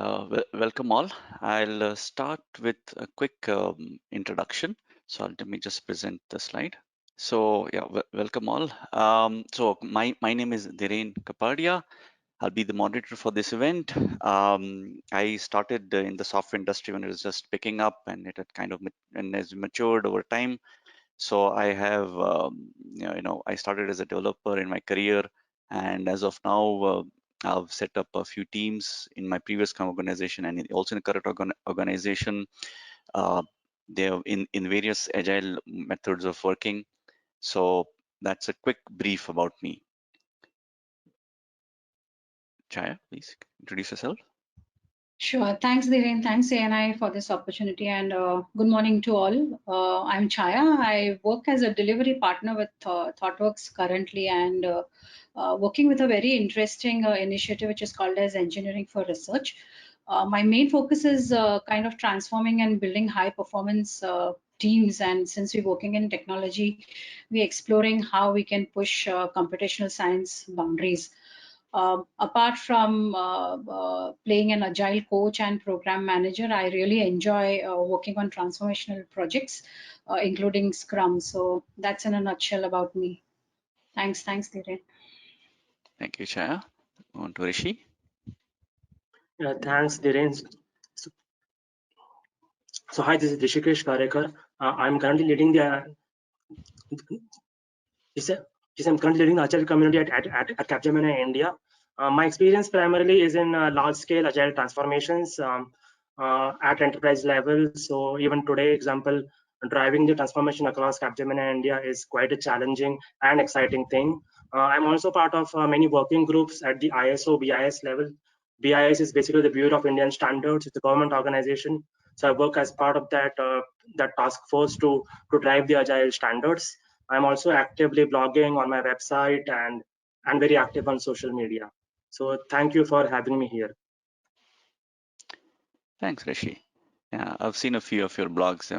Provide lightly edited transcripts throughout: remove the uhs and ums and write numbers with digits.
Welcome all. I'll start with a quick introduction. So let me just present the slide. So yeah, welcome all. So my name is Dhiren Kapadia. I'll be the moderator for this event. I started in the software industry when it was just picking up, and it had kind of and has matured over time. So I have, I started as a developer in my career, and as of now, I've set up a few teams in my previous organization and also in the current organization. Uh, they're in various agile methods of working. So that's a quick brief about me. Chaya, please introduce yourself. Sure. Thanks, Dhiren. Thanks, ANI, for this opportunity, and good morning to all. I'm Chaya. I work as a delivery partner with ThoughtWorks currently, and working with a very interesting initiative which is called as Engineering for Research. My main focus is kind of transforming and building high performance teams, and since we're working in technology, we're exploring how we can push computational science boundaries. Apart from playing an agile coach and program manager, I really enjoy working on transformational projects, including Scrum. So that's in a nutshell about me. Thanks, Dhiren. Thank you, Chaya. On to Rishi. Thanks, Dhiren. So hi, this is Rishikesh Karekar. I'm currently leading the I'm currently leading the Agile community at Capgemini India. My experience primarily is in large-scale Agile transformations at enterprise level. So even today, example, driving the transformation across Capgemini India is quite a challenging and exciting thing. I'm also part of many working groups at the ISO BIS level. BIS is basically the Bureau of Indian Standards. It's a government organization. So I work as part of that task force to drive the Agile standards. I'm also actively blogging on my website and very active on social media. So thank you for having me here. Thanks, Rishi. Yeah, I've seen a few of your blogs.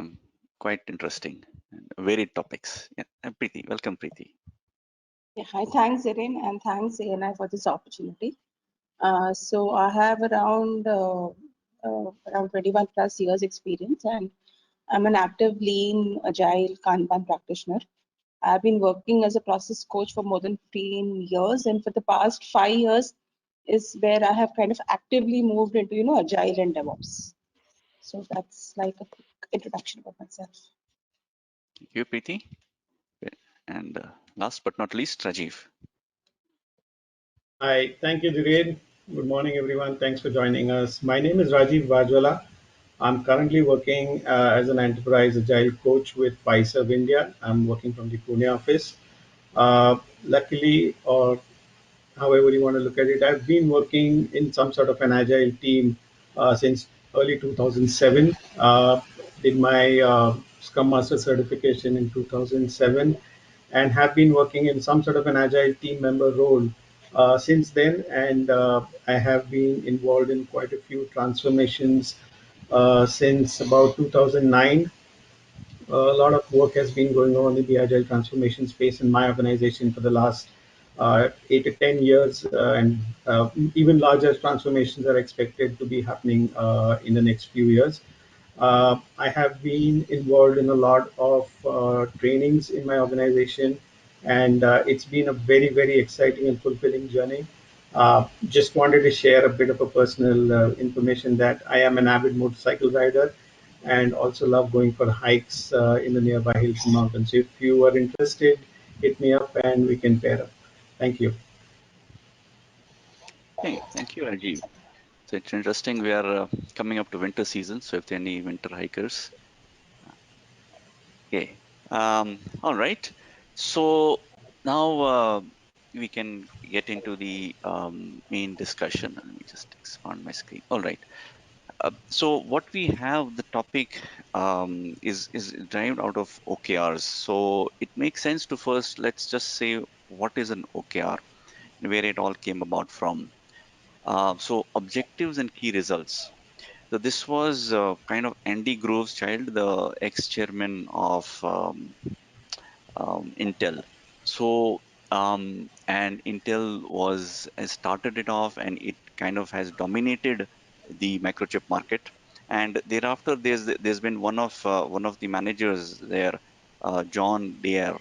Quite interesting and varied topics. Yeah, Preeti, welcome, Preeti. Yeah, hi, thanks, Erin, and thanks, ANI, for this opportunity. So I have around 21 plus years experience, and I'm an active lean, agile Kanban practitioner. I've been working as a process coach for more than 15 years, and for the past 5 years is where I have kind of actively moved into, agile and DevOps. So that's like a quick introduction about myself. Thank you, Preeti. And last but not least, Rajiv. Hi, thank you, Dhiren. Good morning, everyone. Thanks for joining us. My name is Rajiv Vajwala. I'm currently working as an enterprise agile coach with Fiserv India. I'm working from the Pune office. Luckily, or however you want to look at it, I've been working in some sort of an agile team since early 2007. Did my Scrum Master certification in 2007 and have been working in some sort of an agile team member role since then. And I have been involved in quite a few transformations since about 2009. A lot of work has been going on in the agile transformation space in my organization for the last 8 to 10 years, and even larger transformations are expected to be happening in the next few years. I have been involved in a lot of trainings in my organization, and it's been a very, very exciting and fulfilling journey. Just wanted to share a bit of a personal information that I am an avid motorcycle rider and also love going for hikes in the nearby hills and mountains. If you are interested, hit me up and we can pair up. Thank you. Okay, thank you, Rajiv. So it's interesting. We are coming up to winter season. So if there are any winter hikers, okay. All right. So now we can get into the main discussion. Let me just expand my screen. All right. So what we have, the topic is derived out of OKRs. So it makes sense to first, let's just say, what is an OKR and where it all came about from. So objectives and key results. So this was kind of Andy Grove's child, the ex-chairman of Intel. So and Intel was started it off, and it kind of has dominated the microchip market. And thereafter, there's been one of the managers there, John Deere.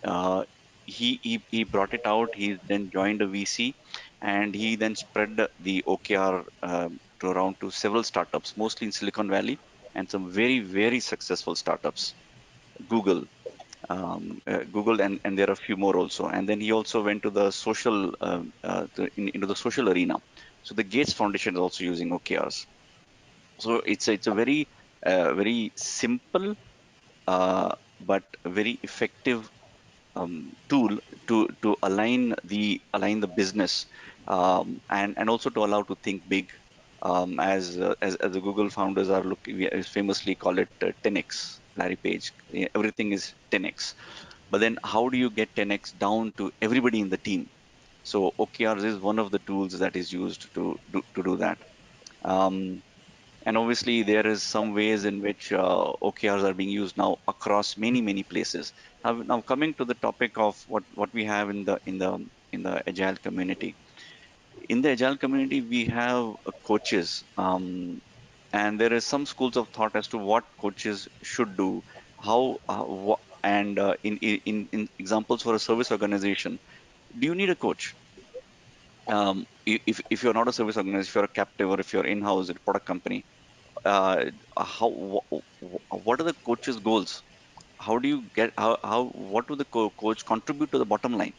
Uh, he brought it out. He then joined a VC, and he then spread the OKR to around to several startups, mostly in Silicon Valley, and some very very successful startups. Google, Google, and there are a few more also. And then he also went to the social into the social arena. So the Gates Foundation is also using OKRs. So it's a very simple but very effective tool to align the business, and also to allow to think big, as the Google founders are looking, we famously call it 10x. Larry Page, everything is 10x. But then how do you get 10x down to everybody in the team? So OKRs is one of the tools that is used to do that. Um, and obviously, there is some ways in which OKRs are being used now across many places. Now coming to the topic of what we have in the agile community. In the agile community, we have coaches, and there is some schools of thought as to what coaches should do, how, and in examples for a service organization, do you need a coach? If you're not a service organization, if you're a captive or if you're in-house at a product company, uh, what are the coach's goals? How do you get how what do the coach contribute to the bottom line?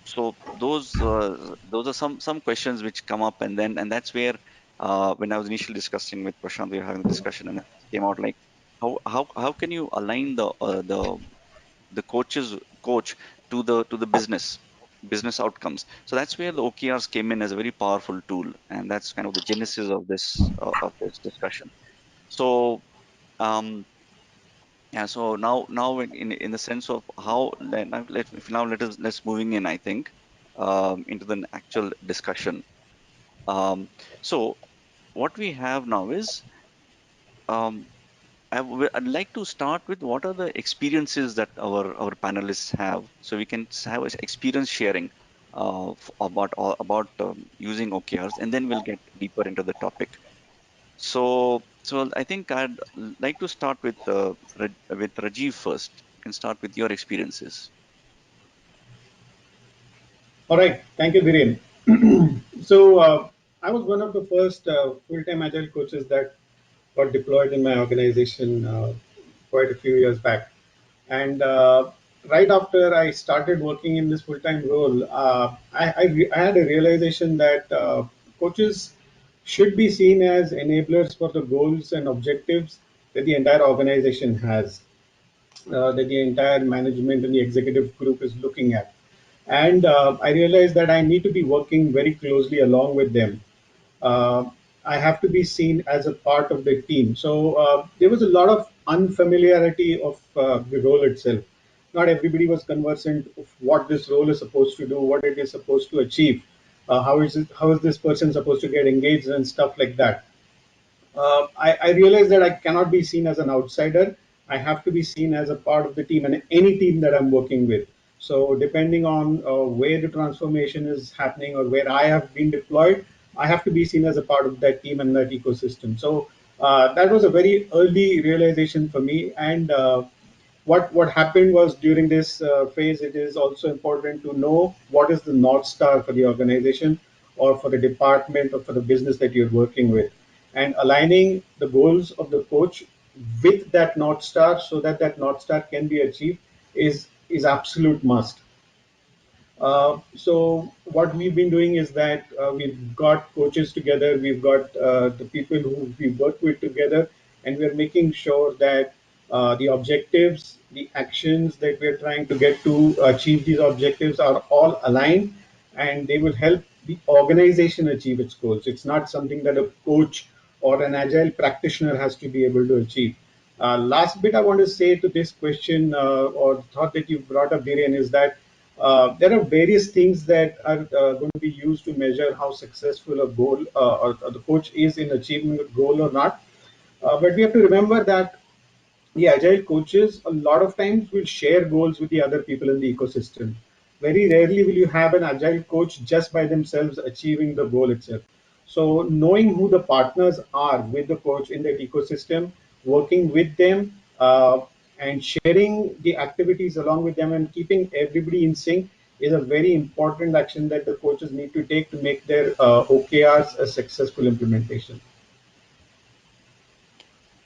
So those are some questions which come up, and that's where, when I was initially discussing with Prashant, we were having a discussion, and it came out like, how can you align the coach to the business outcomes? So that's where the OKRs came in as a very powerful tool, and that's kind of the genesis of this discussion. So um, yeah, so now in the sense of how let's moving in, I think, into the actual discussion. So what we have now is, um, I'd like to start with what are the experiences that our panelists have, so we can have experience sharing about using OKRs, and then we'll get deeper into the topic. So I think I'd like to start with Rajiv first. You can start with your experiences. All right, thank you, Dhiren. So I was one of the first full-time agile coaches that got deployed in my organization quite a few years back. And right after I started working in this full-time role, I had a realization that coaches should be seen as enablers for the goals and objectives that the entire organization has, that the entire management and the executive group is looking at. And I realized that I need to be working very closely along with them. uh, I have to be seen as a part of the team. So there was a lot of unfamiliarity of the role itself. Not everybody was conversant of what this role is supposed to do, what it is supposed to achieve, how is this person supposed to get engaged and stuff like that. I realize that I cannot be seen as an outsider. I have to be seen as a part of the team and any team that I'm working with. So, depending on where the transformation is happening or where I have been deployed, I have to be seen as a part of that team and that ecosystem. So, that was a very early realization for me. And what happened was during this phase, it is also important to know what is the North Star for the organization or for the department or for the business that you're working with, and aligning the goals of the coach with that North Star so that that North Star can be achieved is absolute must. So what we've been doing is that we've got coaches together, we've got the people who we work with together, and we're making sure that the objectives, the actions that we're trying to get to achieve these objectives are all aligned, and they will help the organization achieve its goals. It's not something that a coach or an agile practitioner has to be able to achieve. Last bit I want to say to this question or thought that you brought up, Dhiren, is that there are various things that are going to be used to measure how successful a goal or the coach is in achieving a goal or not. But we have to remember that the agile coaches a lot of times will share goals with the other people in the ecosystem. Very rarely will you have an agile coach just by themselves achieving the goal itself. So knowing who the partners are with the coach in that ecosystem, working with them, and sharing the activities along with them and keeping everybody in sync is a very important action that the coaches need to take to make their OKRs a successful implementation.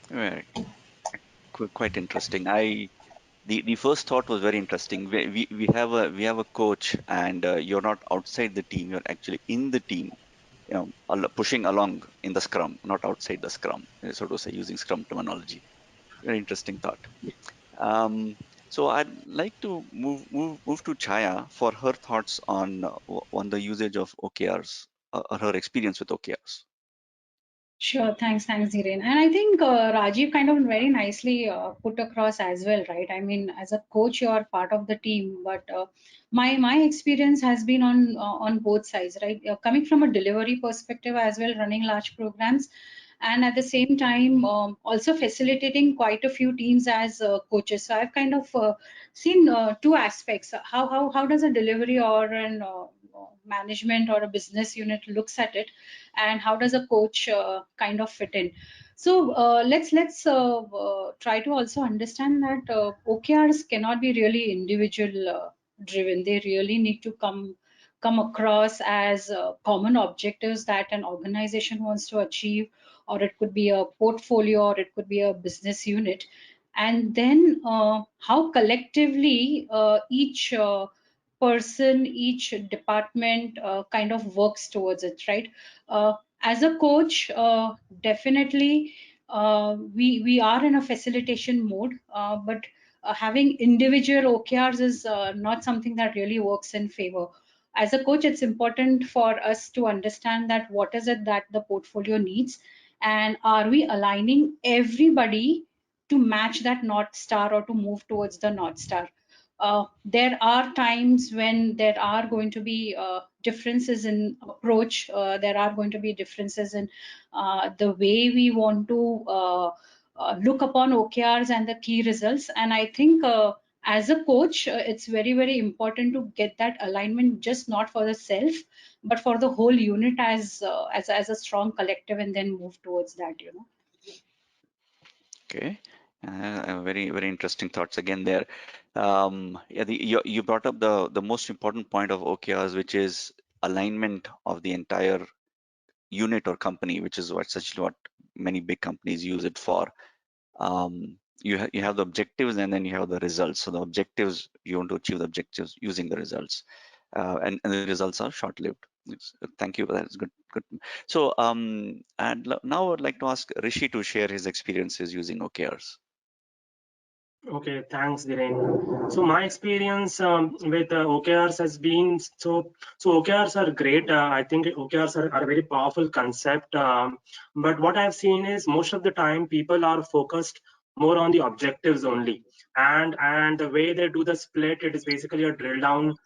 Very quite interesting. The first thought was very interesting. We have a coach, and you're not outside the team. You're actually in the team. Pushing along in the scrum, not outside the scrum, so to say, using scrum terminology. Very interesting thought. Um, so I'd like to move to Chaya for her thoughts on the usage of OKRs, or her experience with OKRs. Sure, thanks, Dhiren. And I think Rajiv kind of very nicely put across as well, right? I mean, as a coach, you are part of the team, but my experience has been on both sides, right? Coming from a delivery perspective as well, running large programs, and at the same time also facilitating quite a few teams as coaches. So I've kind of seen two aspects: how does a delivery or an management or a business unit looks at it, and how does a coach kind of fit in. So let's try to also understand that OKRs cannot be really individual driven. They really need to come across as common objectives that an organization wants to achieve, or it could be a portfolio, or it could be a business unit, and then how collectively each person, each department kind of works towards it, right? As a coach, definitely we are in a facilitation mode, but having individual OKRs is not something that really works in favor. As a coach, it's important for us to understand that what is it that the portfolio needs, and are we aligning everybody to match that North Star or to move towards the North Star. There are times when there are going to be differences in approach. There are going to be differences in the way we want to look upon OKRs and the key results. And I think as a coach, it's very important to get that alignment, just not for the self, but for the whole unit as a strong collective, and then move towards that. Okay. Very interesting thoughts again there. Yeah, you brought up the most important point of OKRs, which is alignment of the entire unit or company, which is essentially what many big companies use it for. You have the objectives, and then you have the results. So the objectives, you want to achieve the objectives using the results, and the results are short-lived. Thank you. That's good. Good. So now I'd like to ask Rishi to share his experiences using OKRs. Okay, thanks, Dhiren. So my experience with OKRs has been OKRs are great. I think OKRs are a very powerful concept. But what I've seen is most of the time people are focused more on the objectives only, and the way they do the split, it is basically a drill down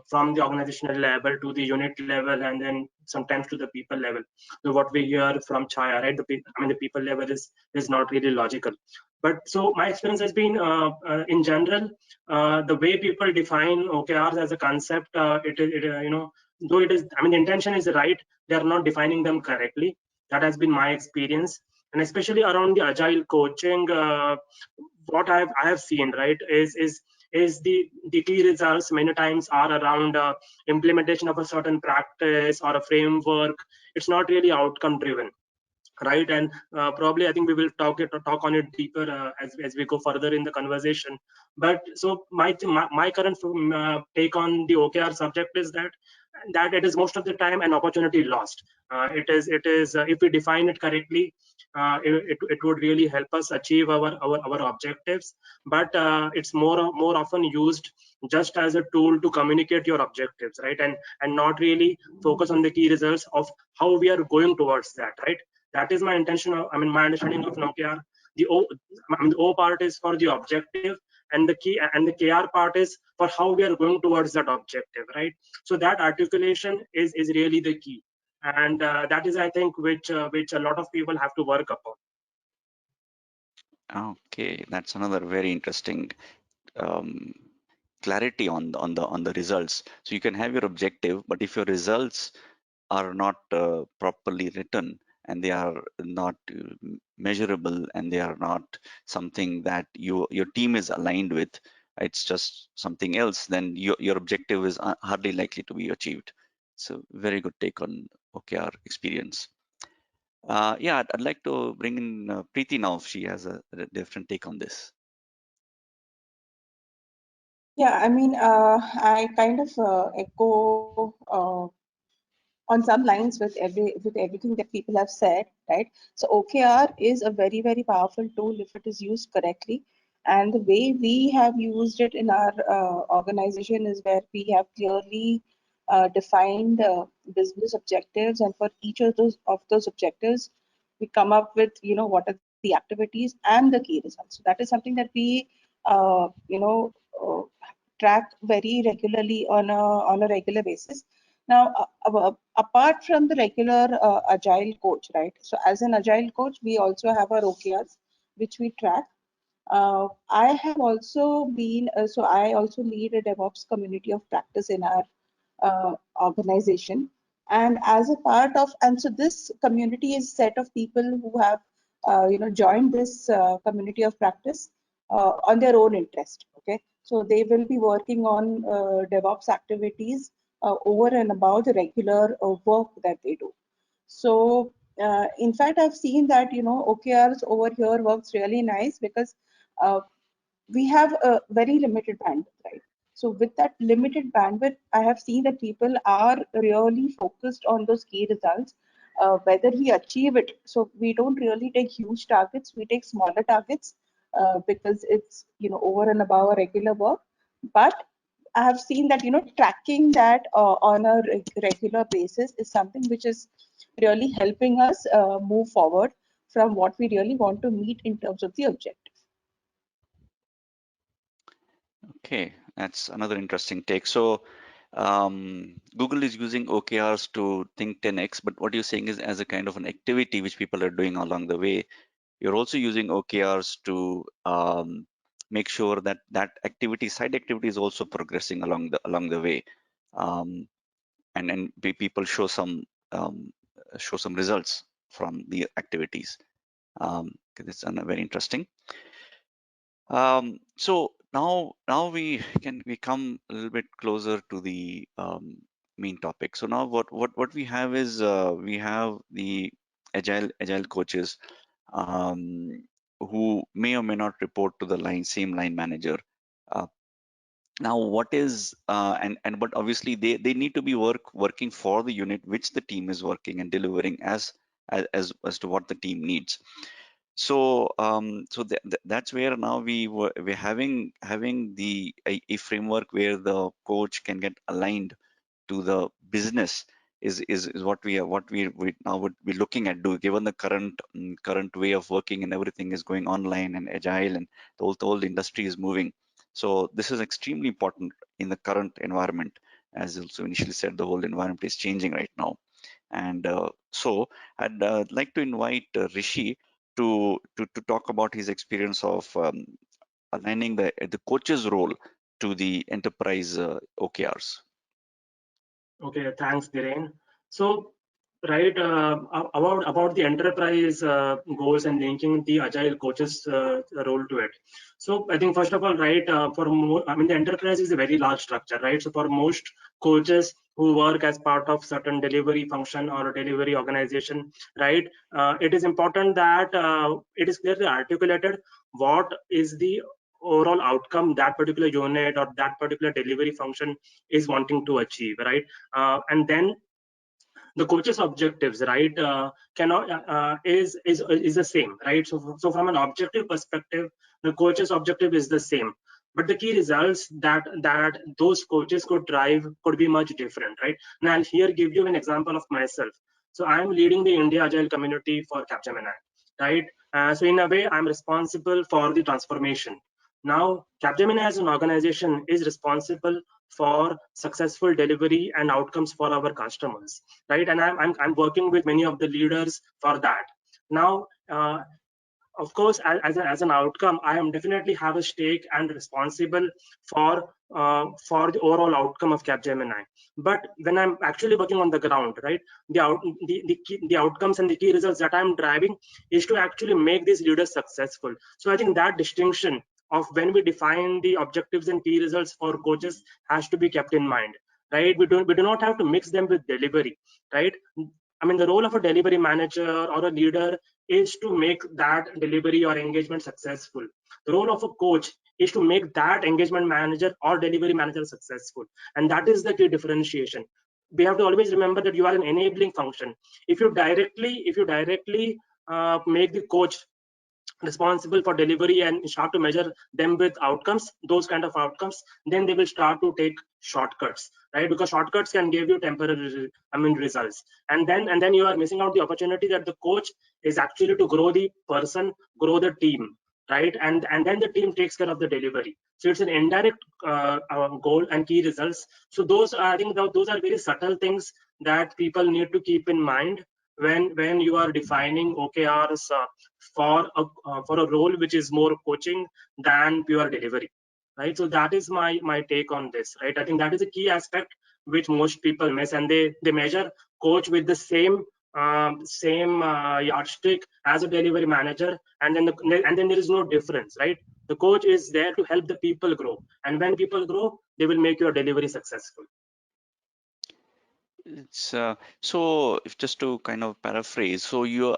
from the organizational level to the unit level, and then sometimes to the people level. So what we hear from Chaya, right? The people level is not really logical. But so my experience has been in general, the way people define OKRs as a concept, though it is, I mean, the intention is right, they are not defining them correctly. That has been my experience. And especially around the agile coaching, what I have seen, right, is the key results many times are around implementation of a certain practice or a framework. It's not really outcome driven, right? And probably I think we will talk on it deeper as we go further in the conversation. But so my current take on the OKR subject is that it is most of the time an opportunity lost. It is if we define it correctly, it would really help us achieve our objectives. But it's more often used just as a tool to communicate your objectives, right? And not really focus on the key results of how we are going towards that, right? That is my intention I mean, my understanding of an OKR. The O part is for the objective, and the KR part is for how we are going towards that objective, right? So that articulation is really the key, and that is, I think, which a lot of people have to work upon. Okay, that's another very interesting um, clarity on the results. So you can have your objective, but if your results are not properly written, and they are not measurable, and they are not something that your team is aligned with, it's just something else, then your objective is hardly likely to be achieved. So very good take on OKR experience. Yeah, I'd like to bring in Preeti now if she has a different take on this. Yeah, I mean, I kind of echo on some lines with everything that people have said, right? So OKR is a very powerful tool if it is used correctly, and the way we have used it in our organization is where we have clearly defined business objectives, and for each of those objectives, we come up with what are the activities and the key results. So that is something that we uh, track very regularly on a regular basis. Now, apart from the regular agile coach, right? So as an agile coach, we also have our OKRs, which we track. I have also been, so I also lead a DevOps community of practice in our organization. And as a part of, and so this community is a set of people who have, joined this community of practice on their own interest. Okay, so they will be working on DevOps activities over and above the regular work that they do. So in fact, I've seen that OKRs over here works really nice because uh, we have a very limited bandwidth, right? So with that limited bandwidth, I have seen that people are really focused on those key results, whether we achieve it. So we don't really take huge targets; we take smaller targets because it's over and above our regular work. But I have seen that tracking that on a regular basis is something which is really helping us move forward from what we really want to meet in terms of the objective. Okay, that's another interesting take. So Google is using OKRs to think 10x, but what you're saying is as a kind of an activity which people are doing along the way, you're also using OKRs to make sure that that activity, side activity, is also progressing along the way, and people show some results from the activities. That's very interesting. So now we come a little bit closer to the main topic. So now what we have is we have the agile coaches who may or may not report to the same line manager. Uh, Now what is and but obviously they need to be working for the unit which the team is working and delivering as to what the team needs. So that's where now we're having a framework where the coach can get aligned to the business is what we now would be looking at do, given the current way of working and everything is going online and agile, and the whole industry is moving. So this is extremely important in the current environment. As also initially said, the whole environment is changing right now. And so I'd like to invite Rishi to talk about his experience of aligning the coach's role to the enterprise OKRs. Okay, thanks, Dhiren. So, right, about the enterprise goals and linking the agile coaches role to it. So, I think first of all, right, I mean, the enterprise is a very large structure, right? So, for most coaches who work as part of certain delivery function or delivery organization, right, it is important that it is clearly articulated what is the overall outcome that particular unit or that particular delivery function is wanting to achieve, right? And then the coach's objectives, right, cannot is the same, right? So from an objective perspective, the coach's objective is the same, but the key results that those coaches could drive could be much different, right? And I'll here give you an example of myself. So I'm leading the India Agile community for Capgemini, right? So in a way, I'm responsible for the transformation. Now, Capgemini as an organization is responsible for successful delivery and outcomes for our customers, right? And I'm working with many of the leaders for that. Now, of course, as an outcome, I am definitely have a stake and responsible for for the overall outcome of Capgemini. But when I'm actually working on the ground, right, the outcomes and the key results that I'm driving is to actually make these leaders successful. So I think that distinction of when we define the objectives and key results for coaches has to be kept in mind, right? We do not have to mix them with delivery, right? I mean, the role of a delivery manager or a leader is to make that delivery or engagement successful. The role of a coach is to make that engagement manager or delivery manager successful, and that is the key differentiation. We have to always remember that you are an enabling function. If you directly make the coach responsible for delivery and start to measure them with outcomes, those kind of outcomes, then they will start to take shortcuts, right? Because shortcuts can give you temporary, results, and then you are missing out the opportunity that the coach is actually to grow the person, grow the team, right? And then the team takes care of the delivery. So it's an indirect goal and key results. So those are, I think those are very subtle things that people need to keep in mind when you are defining OKRs for a role which is more coaching than pure delivery, right? So that is my take on this, right? I think that is a key aspect which most people miss, and they measure coach with the same yardstick as a delivery manager, and then there is no difference, right? The coach is there to help the people grow, and when people grow, they will make your delivery successful. It's so if just to kind of paraphrase, so you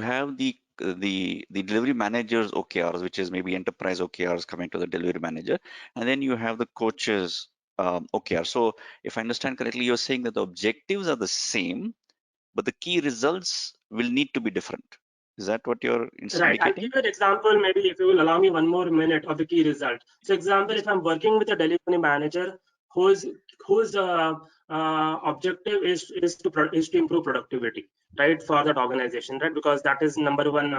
have the delivery manager's OKRs, which is maybe enterprise OKRs coming to the delivery manager, and then you have the coach's OKR. So if I understand correctly, you're saying that the objectives are the same, but the key results will need to be different. Is that what you're Right. I'll indicating? give you an example, maybe if you will allow me one more minute of the key result. So example, if I'm working with a delivery manager whose objective is to improve productivity, right, for that organization, right, because that is number one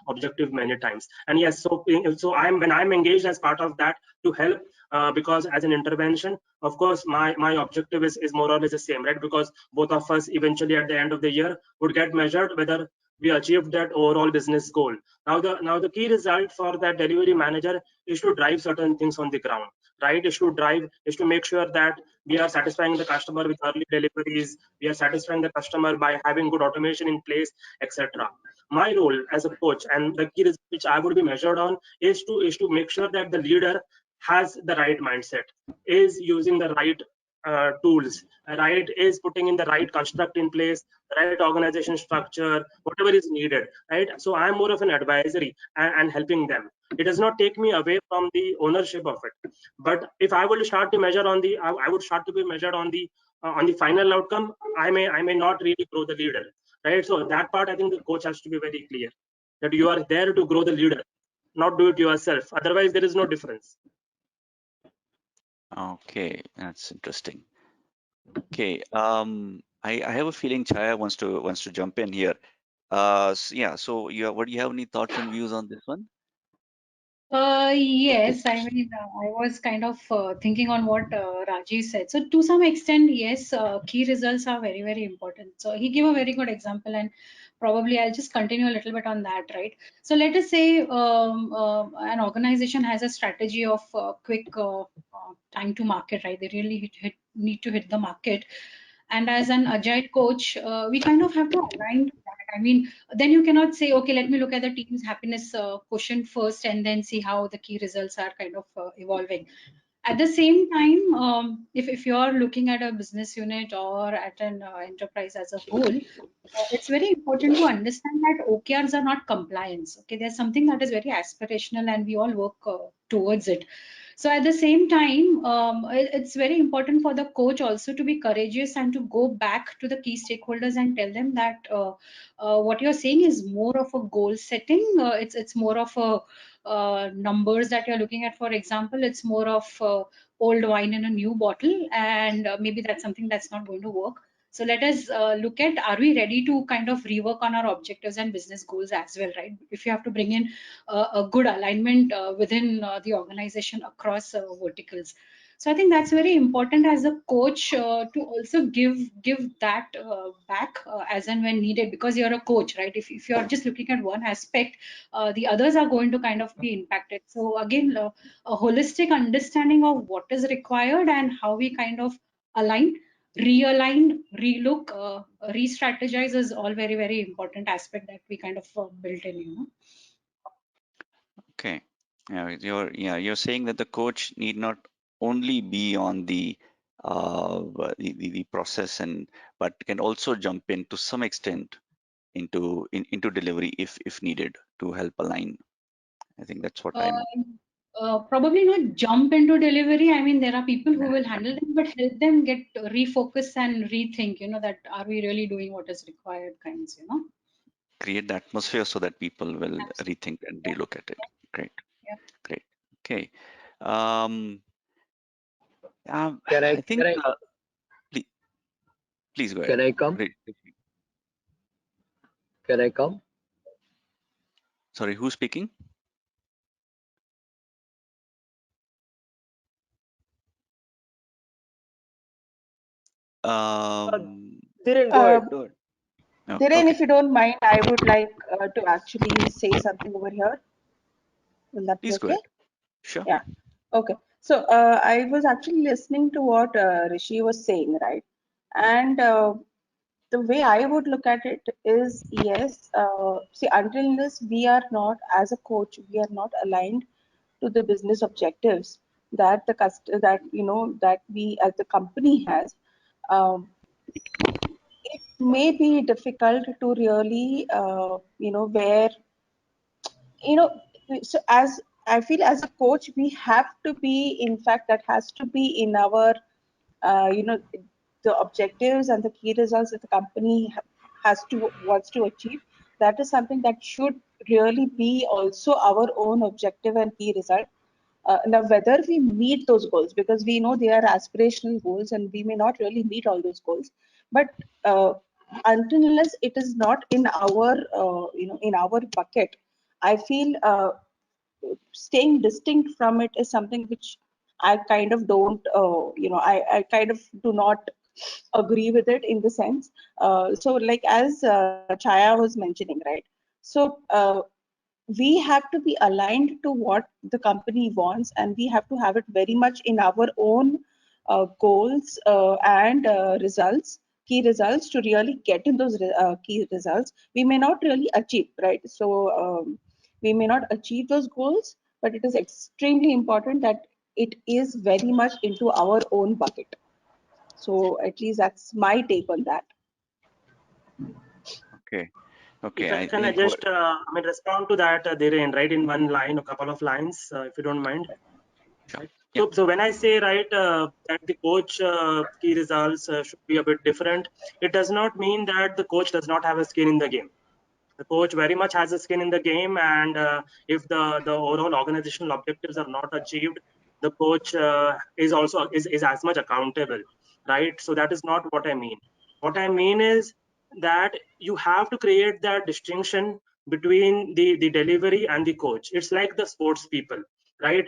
objective many times. And yes, so when I'm engaged as part of that to help, because as an intervention, of course, my objective is more or less the same, right, because both of us eventually at the end of the year would get measured whether we achieved that overall business goal. Now the key result for that delivery manager is to drive certain things on the ground, right? Is to make sure that we are satisfying the customer with early deliveries, we are satisfying the customer by having good automation in place, etc. My role as a coach and the key result which I would be measured on is to make sure that the leader has the right mindset, is using the right tools, right, is putting in the right construct in place, right organization structure, whatever is needed, right? So I'm more of an advisory and helping them. It does not take me away from the ownership of it. But if I will start to measure on the, I would start to be measured on the final outcome, I may not really grow the leader, right? So that part, I think the coach has to be very clear that you are there to grow the leader, not do it yourself. Otherwise, there is no difference. Okay, that's interesting. Okay, I have a feeling Chaya wants to jump in here. Yeah, so what do you have any thoughts and views on this one? Yes, I mean, I was kind of thinking on what Rajiv said. So to some extent, yes, key results are very, very important. So he gave a very good example, and probably I'll just continue a little bit on that, right? So let us say an organization has a strategy of quick time to market, right? They really need to hit the market. And as an agile coach, we kind of have to align to that. I mean, then you cannot say, okay, let me look at the team's happiness quotient first and then see how the key results are kind of evolving. At the same time, if you're looking at a business unit or at an enterprise as a whole, it's very important to understand that OKRs are not compliance. Okay, there's something that is very aspirational and we all work towards it. So at the same time, it's very important for the coach also to be courageous and to go back to the key stakeholders and tell them that what you're saying is more of a goal setting. It's more of a numbers that you're looking at. For example, it's more of old wine in a new bottle, and maybe that's something that's not going to work. So let us look at, are we ready to kind of rework on our objectives and business goals as well, right? If you have to bring in a good alignment within the organization across verticals. So I think that's very important as a coach to also give that back as and when needed, because you're a coach, right? If you're just looking at one aspect, the others are going to kind of be impacted. So again, a holistic understanding of what is required and how we kind of align, realign, relook, re-strategize is all very, very important aspect that we kind of built in, you know. Okay. You're saying that the coach need not only be on the process but can also jump in to some extent into delivery if needed to help align. I think that's what Uh, I'm. Probably not jump into delivery. I mean, there are people who will handle them, but help them get refocus and rethink, you know, that are we really doing what is required kinds, you know? Create the atmosphere so that people will Absolutely. rethink and relook at it. Great, Yeah. great. Okay. Um, Can I think, I please, please go can ahead. I come? Can I come? Sorry, who's speaking? Dhiren, go Uh, ahead. Go ahead. No, Dhiren, okay, if you don't mind, I would like to actually say something over here. Will that be please go okay? ahead. Sure. Yeah. Okay. So I was actually listening to what Rishi was saying, right? And the way I would look at it is, yes, see, until this, we are not, as a coach, we are not aligned to the business objectives that that that we as the company has. Um, it may be difficult to really, where so as I feel as a coach, we have to be, in fact, that has to be in our, the objectives and the key results that the company has to wants to achieve. That is something that should really be also our own objective and key result. Now, whether we meet those goals, because we know they are aspirational goals and we may not really meet all those goals, but until unless it is not in our, in our bucket, I feel staying distinct from it is something which I kind of don't, I kind of do not agree with it in the sense. So, like as Chaya was mentioning, right? So, we have to be aligned to what the company wants, and we have to have it very much in our own goals and results, key results, to really get in those key results. We may not really achieve, right? So we may not achieve those goals, but it is extremely important that it is very much into our own bucket. So at least that's my take on that. Okay. Okay. If I I can, I think what. just, respond to that, Dhiren, right, in one line, a couple of lines, if you don't mind. Sure. Right. Yeah. So when I say, right, that the coach key results should be a bit different, it does not mean that the coach does not have a skin in the game. The coach very much has a skin in the game, and if the overall organizational objectives are not achieved, the coach is also is as much accountable, right? So that is not what I mean. What I mean is that you have to create that distinction between the delivery and the coach. It's like the sports people, right?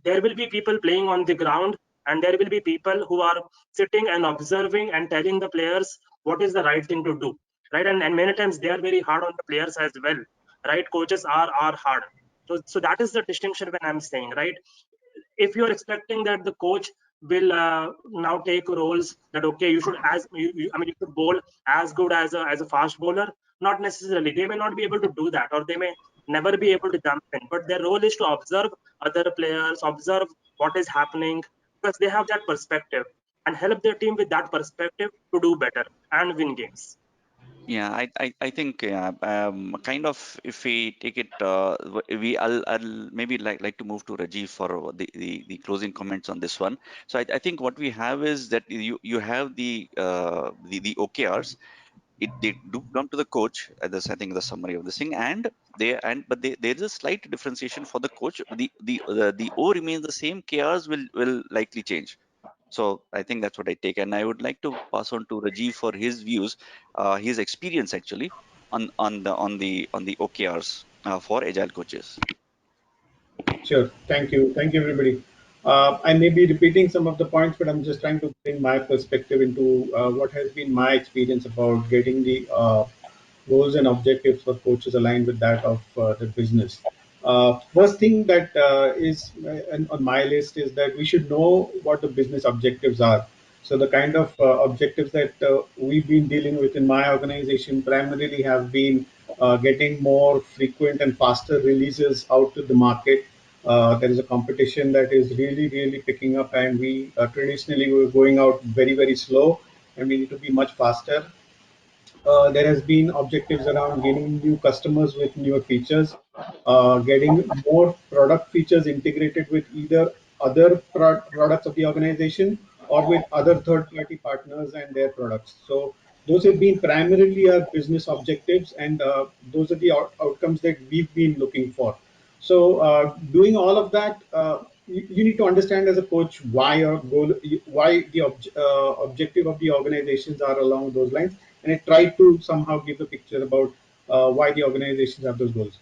There will be people playing on the ground, and there will be people who are sitting and observing and telling the players what is the right thing to do, right? And many times they are very hard on the players as well, right? Coaches are hard. So that is the distinction when I'm saying, right? If you're expecting that the coach will now take roles that, okay, you should you should bowl as good as a fast bowler, not necessarily. They may not be able to do that, or they may never be able to jump in, but their role is to observe other players, observe what is happening, because they have that perspective, and help their team with that perspective to do better and win games. Yeah, I think kind of if we take it, I'll maybe like to move to Rajiv for the closing comments on this one. So I think what we have is that you have the OKRs. They do come to the coach. This I think the summary of this thing, and there is a slight differentiation for the coach. The O remains the same. KRs will likely change. So I think that's what I take, and I would like to pass on to Rajiv for his views, his experience actually on the OKRs for agile coaches. Sure. Thank you. Thank you, everybody. I may be repeating some of the points, but I'm just trying to bring my perspective into what has been my experience about getting the goals and objectives for coaches aligned with that of the business. First thing that is on my list is that we should know what the business objectives are. So the kind of objectives that we've been dealing with in my organization primarily have been getting more frequent and faster releases out to the market. There is a competition that is really, really picking up, and we traditionally were going out very, very slow, and we need to be much faster. There has been objectives around gaining new customers with newer features, getting more product features integrated with either other products of the organization or with other third-party partners and their products. So those have been primarily our business objectives, and those are the outcomes that we've been looking for. So doing all of that, you need to understand as a coach why your goal, why the objective of the organizations are along those lines, and I try to somehow give a picture about why the organizations have those goals.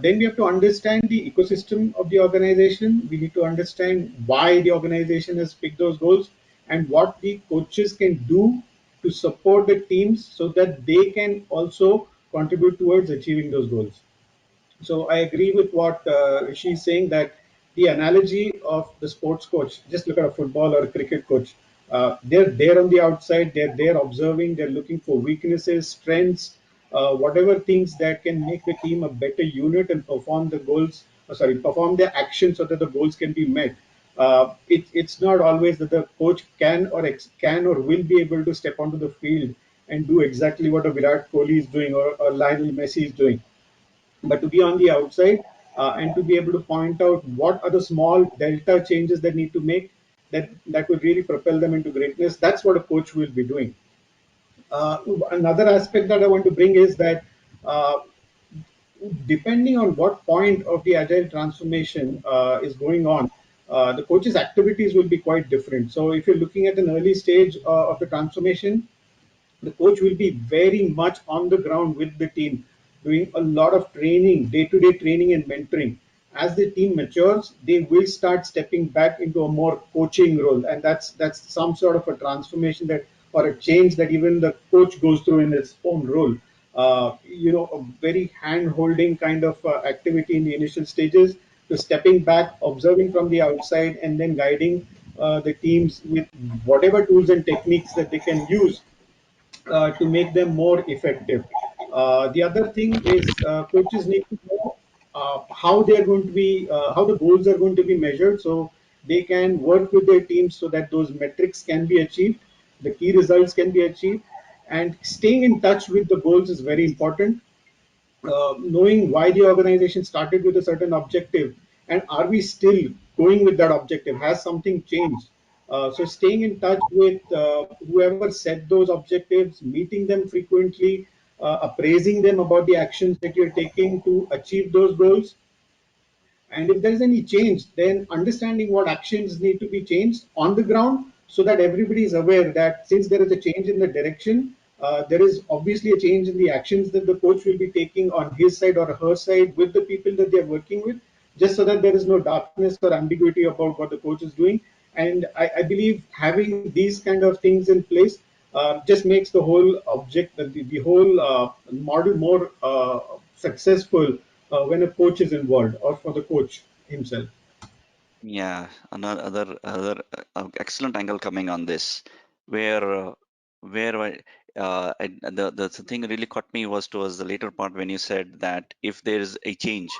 Then we have to understand the ecosystem of the organization. We need to understand why the organization has picked those goals and what the coaches can do to support the teams so that they can also contribute towards achieving those goals. So I agree with what she's saying, that the analogy of the sports coach, just look at a football or a cricket coach. They're there on the outside, they're there observing, they're looking for weaknesses, strengths, whatever things that can make the team a better unit and perform the goals, perform their actions so that the goals can be met. It's not always that the coach can or will be able to step onto the field and do exactly what a Virat Kohli is doing, or Lionel Messi is doing, but to be on the outside and to be able to point out what are the small delta changes that need to make, that will really propel them into greatness. That's what a coach will be doing. uh, Another aspect that I want to bring is that uh, depending on what point of the agile transformation is going on, the coach's activities will be quite different. So if you're looking at an early stage of the transformation, the coach will be very much on the ground with the team, doing a lot of training, day-to-day training and mentoring. As the team matures, they will start stepping back into a more coaching role, and that's some sort of a transformation that, or a change that even the coach goes through in its own role. A very hand-holding kind of activity in the initial stages, to stepping back, observing from the outside, and then guiding the teams with whatever tools and techniques that they can use to make them more effective. The other thing is coaches need to know how they are going to be, how the goals are going to be measured, so they can work with their teams so that those metrics can be achieved, the key results can be achieved, and staying in touch with the goals is very important. Knowing why the organization started with a certain objective, and are we still going with that objective, has something changed. So staying in touch with whoever set those objectives, meeting them frequently, appraising them about the actions that you're taking to achieve those goals, and if there is any change, then understanding what actions need to be changed on the ground, so that everybody is aware that since there is a change in the direction, there is obviously a change in the actions that the coach will be taking on his side or her side with the people that they're working with, just so that there is no darkness or ambiguity about what the coach is doing. And I believe having these kind of things in place just makes the whole the whole model more successful when a coach is involved, or for the coach himself. Yeah, another excellent angle coming on this, where the thing really caught me was towards the later part when you said that if there is a change,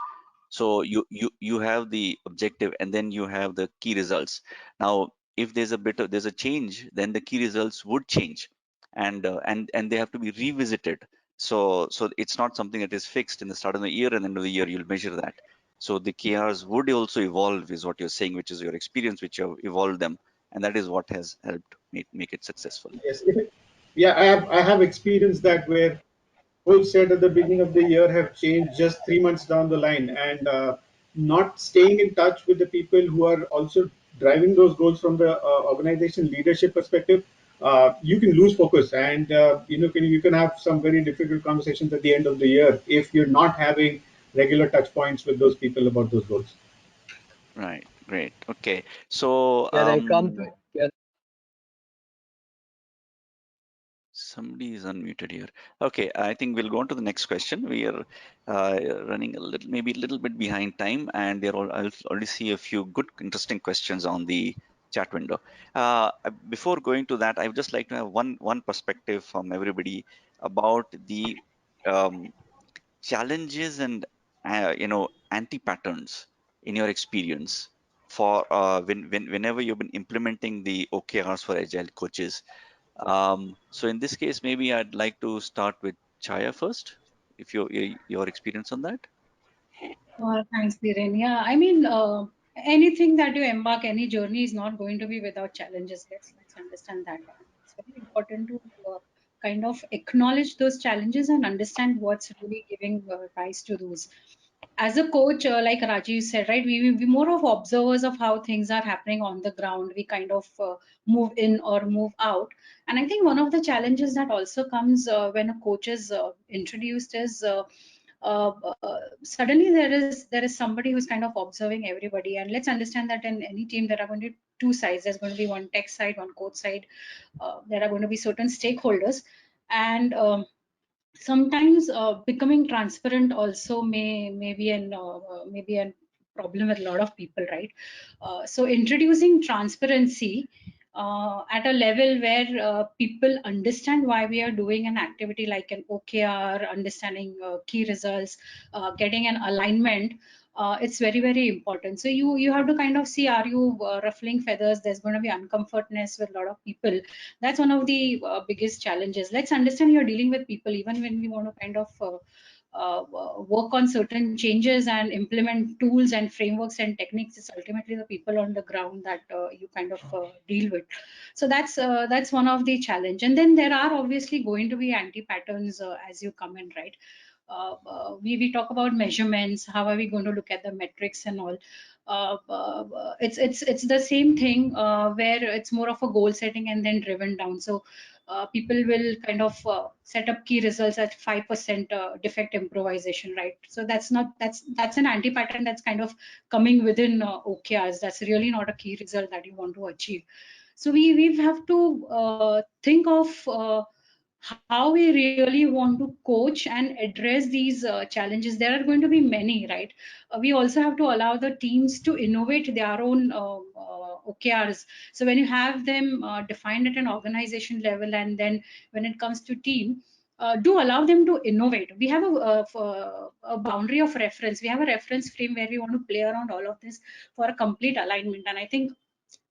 so you have the objective and then you have the key results. Now, if there's a change, then the key results would change, and they have to be revisited. So it's not something that is fixed in the start of the year and end of the year you'll measure that. So the KRs would also evolve, is what you're saying, which is your experience, which you have evolved them, and that is what has helped make it successful. Yes, yeah, I have experienced that, where goals set at the beginning of the year have changed just 3 months down the line, and not staying in touch with the people who are also driving those goals from the organization leadership perspective, you can lose focus, and you can have some very difficult conversations at the end of the year if you're not having regular touch points with those people about those goals. Right, Great. Okay. So Can I come to? Can, somebody is unmuted here. Okay, I think we'll go on to the next question. We are running a little, maybe a little bit behind time, and I'll already see a few good, interesting questions on the chat window. Before going to that, I would just like to have one perspective from everybody about the um, challenges and anti-patterns in your experience for whenever you've been implementing the OKRs for agile coaches. So in this case, maybe I'd like to start with Chaya first, if your experience on that. Thanks, Dhiren. Yeah, I mean, anything that you embark, any journey is not going to be without challenges. Let's understand that. And it's very important to kind of acknowledge those challenges and understand what's really giving rise to those. As a coach, like Rajiv said, right, we more of observers of how things are happening on the ground. We kind of move in or move out. And I think one of the challenges that also comes when a coach is introduced is uh, suddenly there is somebody who's kind of observing everybody. And let's understand that in any team there are going to be two sides. There's going to be one tech side, one coach side. There are going to be certain stakeholders, and sometimes becoming transparent also maybe an problem with a lot of people, right? So introducing transparency at a level where people understand why we are doing an activity like an OKR, understanding key results, getting an alignment. It's very, very important. So you have to kind of see, are you ruffling feathers? There's going to be uncomfortness with a lot of people. That's one of the biggest challenges. Let's understand you're dealing with people. Even when we want to kind of work on certain changes and implement tools and frameworks and techniques, it's ultimately the people on the ground that you kind of deal with. So that's one of the challenge. And then there are obviously going to be anti-patterns as you come in, right? We talk about measurements. How are we going to look at the metrics and all? It's the same thing where it's more of a goal setting and then driven down. So people will kind of set up key results at 5% defect improvisation, right? So that's an anti-pattern that's kind of coming within OKRs. That's really not a key result that you want to achieve. So we have to think of how we really want to coach and address these challenges. There are going to be many, right? We also have to allow the teams to innovate their own OKRs. So when you have them defined at an organization level, and then when it comes to team, do allow them to innovate. We have a boundary of reference. We have a reference frame where we want to play around all of this for a complete alignment. And I think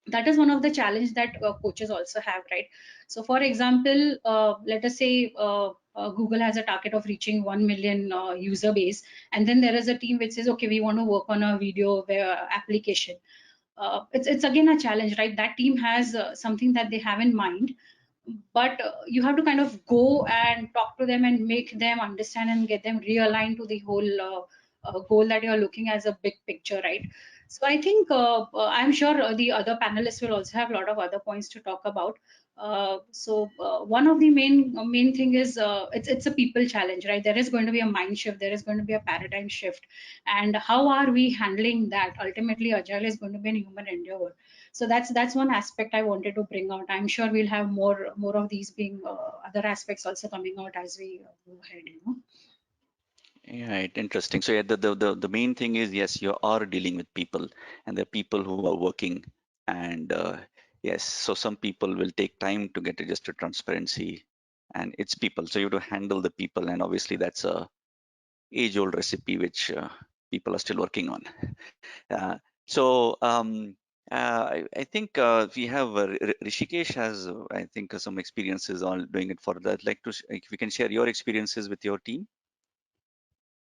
that is one of the challenge that coaches also have, right? So for example, let us say Google has a target of reaching 1 million user base, and then there is a team which says, okay, we want to work on a video application. It's again a challenge, right? That team has something that they have in mind, but you have to kind of go and talk to them and make them understand and get them realigned to the whole goal that you're looking as a big picture, right? So I think I'm sure the other panelists will also have a lot of other points to talk about. One of the main thing is it's a people challenge, right? There is going to be a mind shift, there is going to be a paradigm shift, and how are we handling that? Ultimately, agile is going to be a human endeavor. So that's one aspect I wanted to bring out. I'm sure we'll have more of these being other aspects also coming out as we move ahead, you know. Yeah, interesting. So yeah, the main thing is, yes, you are dealing with people, and there are people who are working, and yes, so some people will take time to get adjusted to transparency, and it's people. So you have to handle the people, and obviously that's a age-old recipe which people are still working on. Uh, so I think we have Rishikesh has I think some experiences on doing it for that. Like to if you can share your experiences with your team.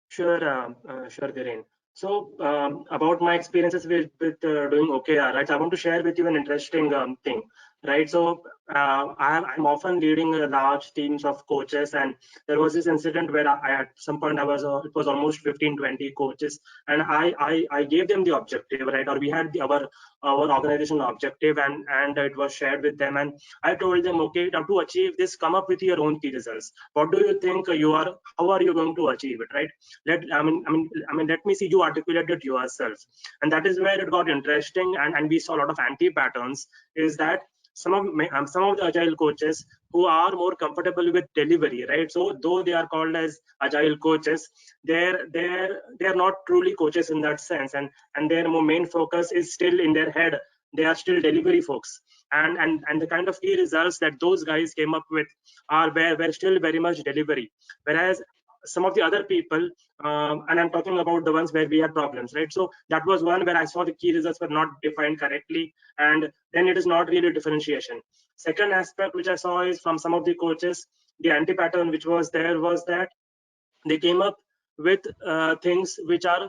Sure, Dhiren. So about my experiences with doing OKR, right? I want to share with you an interesting thing. right? So I'm often leading large teams of coaches, and there was this incident where at some point it was almost 15, 20 coaches, and I gave them the objective, right? Or we had our organizational objective, and it was shared with them, and I told them, okay, now to achieve this, come up with your own key results. What do you think how are you going to achieve it, right? Let me see you articulate it yourself. And that is where it got interesting, and we saw a lot of anti patterns. Is that some of the agile coaches who are more comfortable with delivery, right? So though they are called as agile coaches, they're not truly coaches in that sense, and their main focus is still in their head. They are still delivery folks, and the kind of key results that those guys came up with are were still very much delivery. Whereas some of the other people, and I'm talking about the ones where we had problems, right? So that was one where I saw the key results were not defined correctly, and then it is not really differentiation. Second aspect which I saw is from some of the coaches, the anti-pattern which was there was that they came up with things which are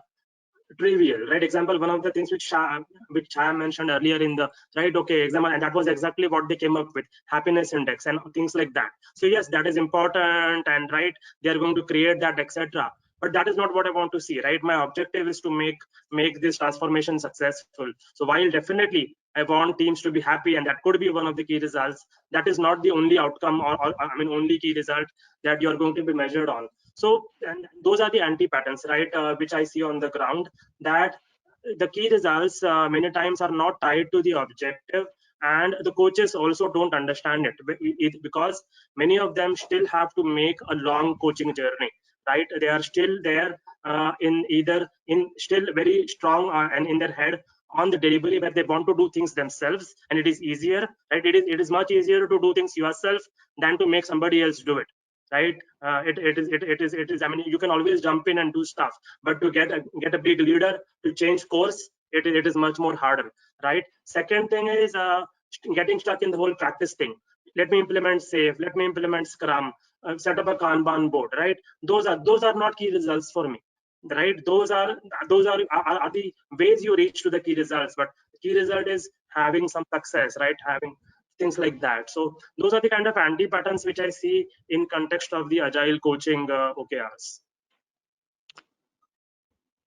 trivial, right? Example, one of the things which Chaya mentioned earlier in the right, okay, example, and that was exactly what they came up with, happiness index and things like that. So yes, that is important, and right, they are going to create that, etc. But that is not what I want to see, right? My objective is to make this transformation successful. So while definitely I want teams to be happy, and that could be one of the key results, that is not the only outcome, or only key result that you're going to be measured on. So, and those are the anti-patterns, right, which I see on the ground, that the key results many times are not tied to the objective, and the coaches also don't understand it because many of them still have to make a long coaching journey, right? They are still there in still very strong and in their head on the delivery, where they want to do things themselves, and it is easier, right? It is much easier to do things yourself than to make somebody else do it, right? It is you can always jump in and do stuff, but to get a big leader to change course, it is much more harder, right? Second thing is getting stuck in the whole practice thing. Let me implement safe, let me implement scrum, set up a kanban board, right? Those are not key results for me, right? Those are the ways you reach to the key results, but the key result is having some success, right? Having things like that. So those are the kind of anti patterns which I see in context of the agile coaching OKRs.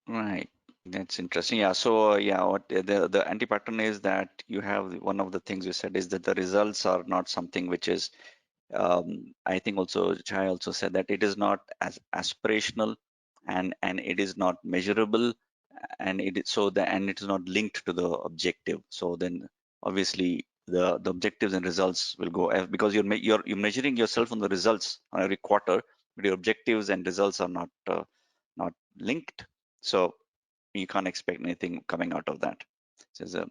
Right. That's interesting. Yeah. So yeah, what the anti-pattern is that you have one of the things you said is that the results are not something which is I think also Chai also said that it is not as aspirational, and it is not measurable, and it is not linked to the objective. So then obviously the objectives and results will go because you're measuring yourself on the results on every quarter, but your objectives and results are not linked. So you can't expect anything coming out of that. So,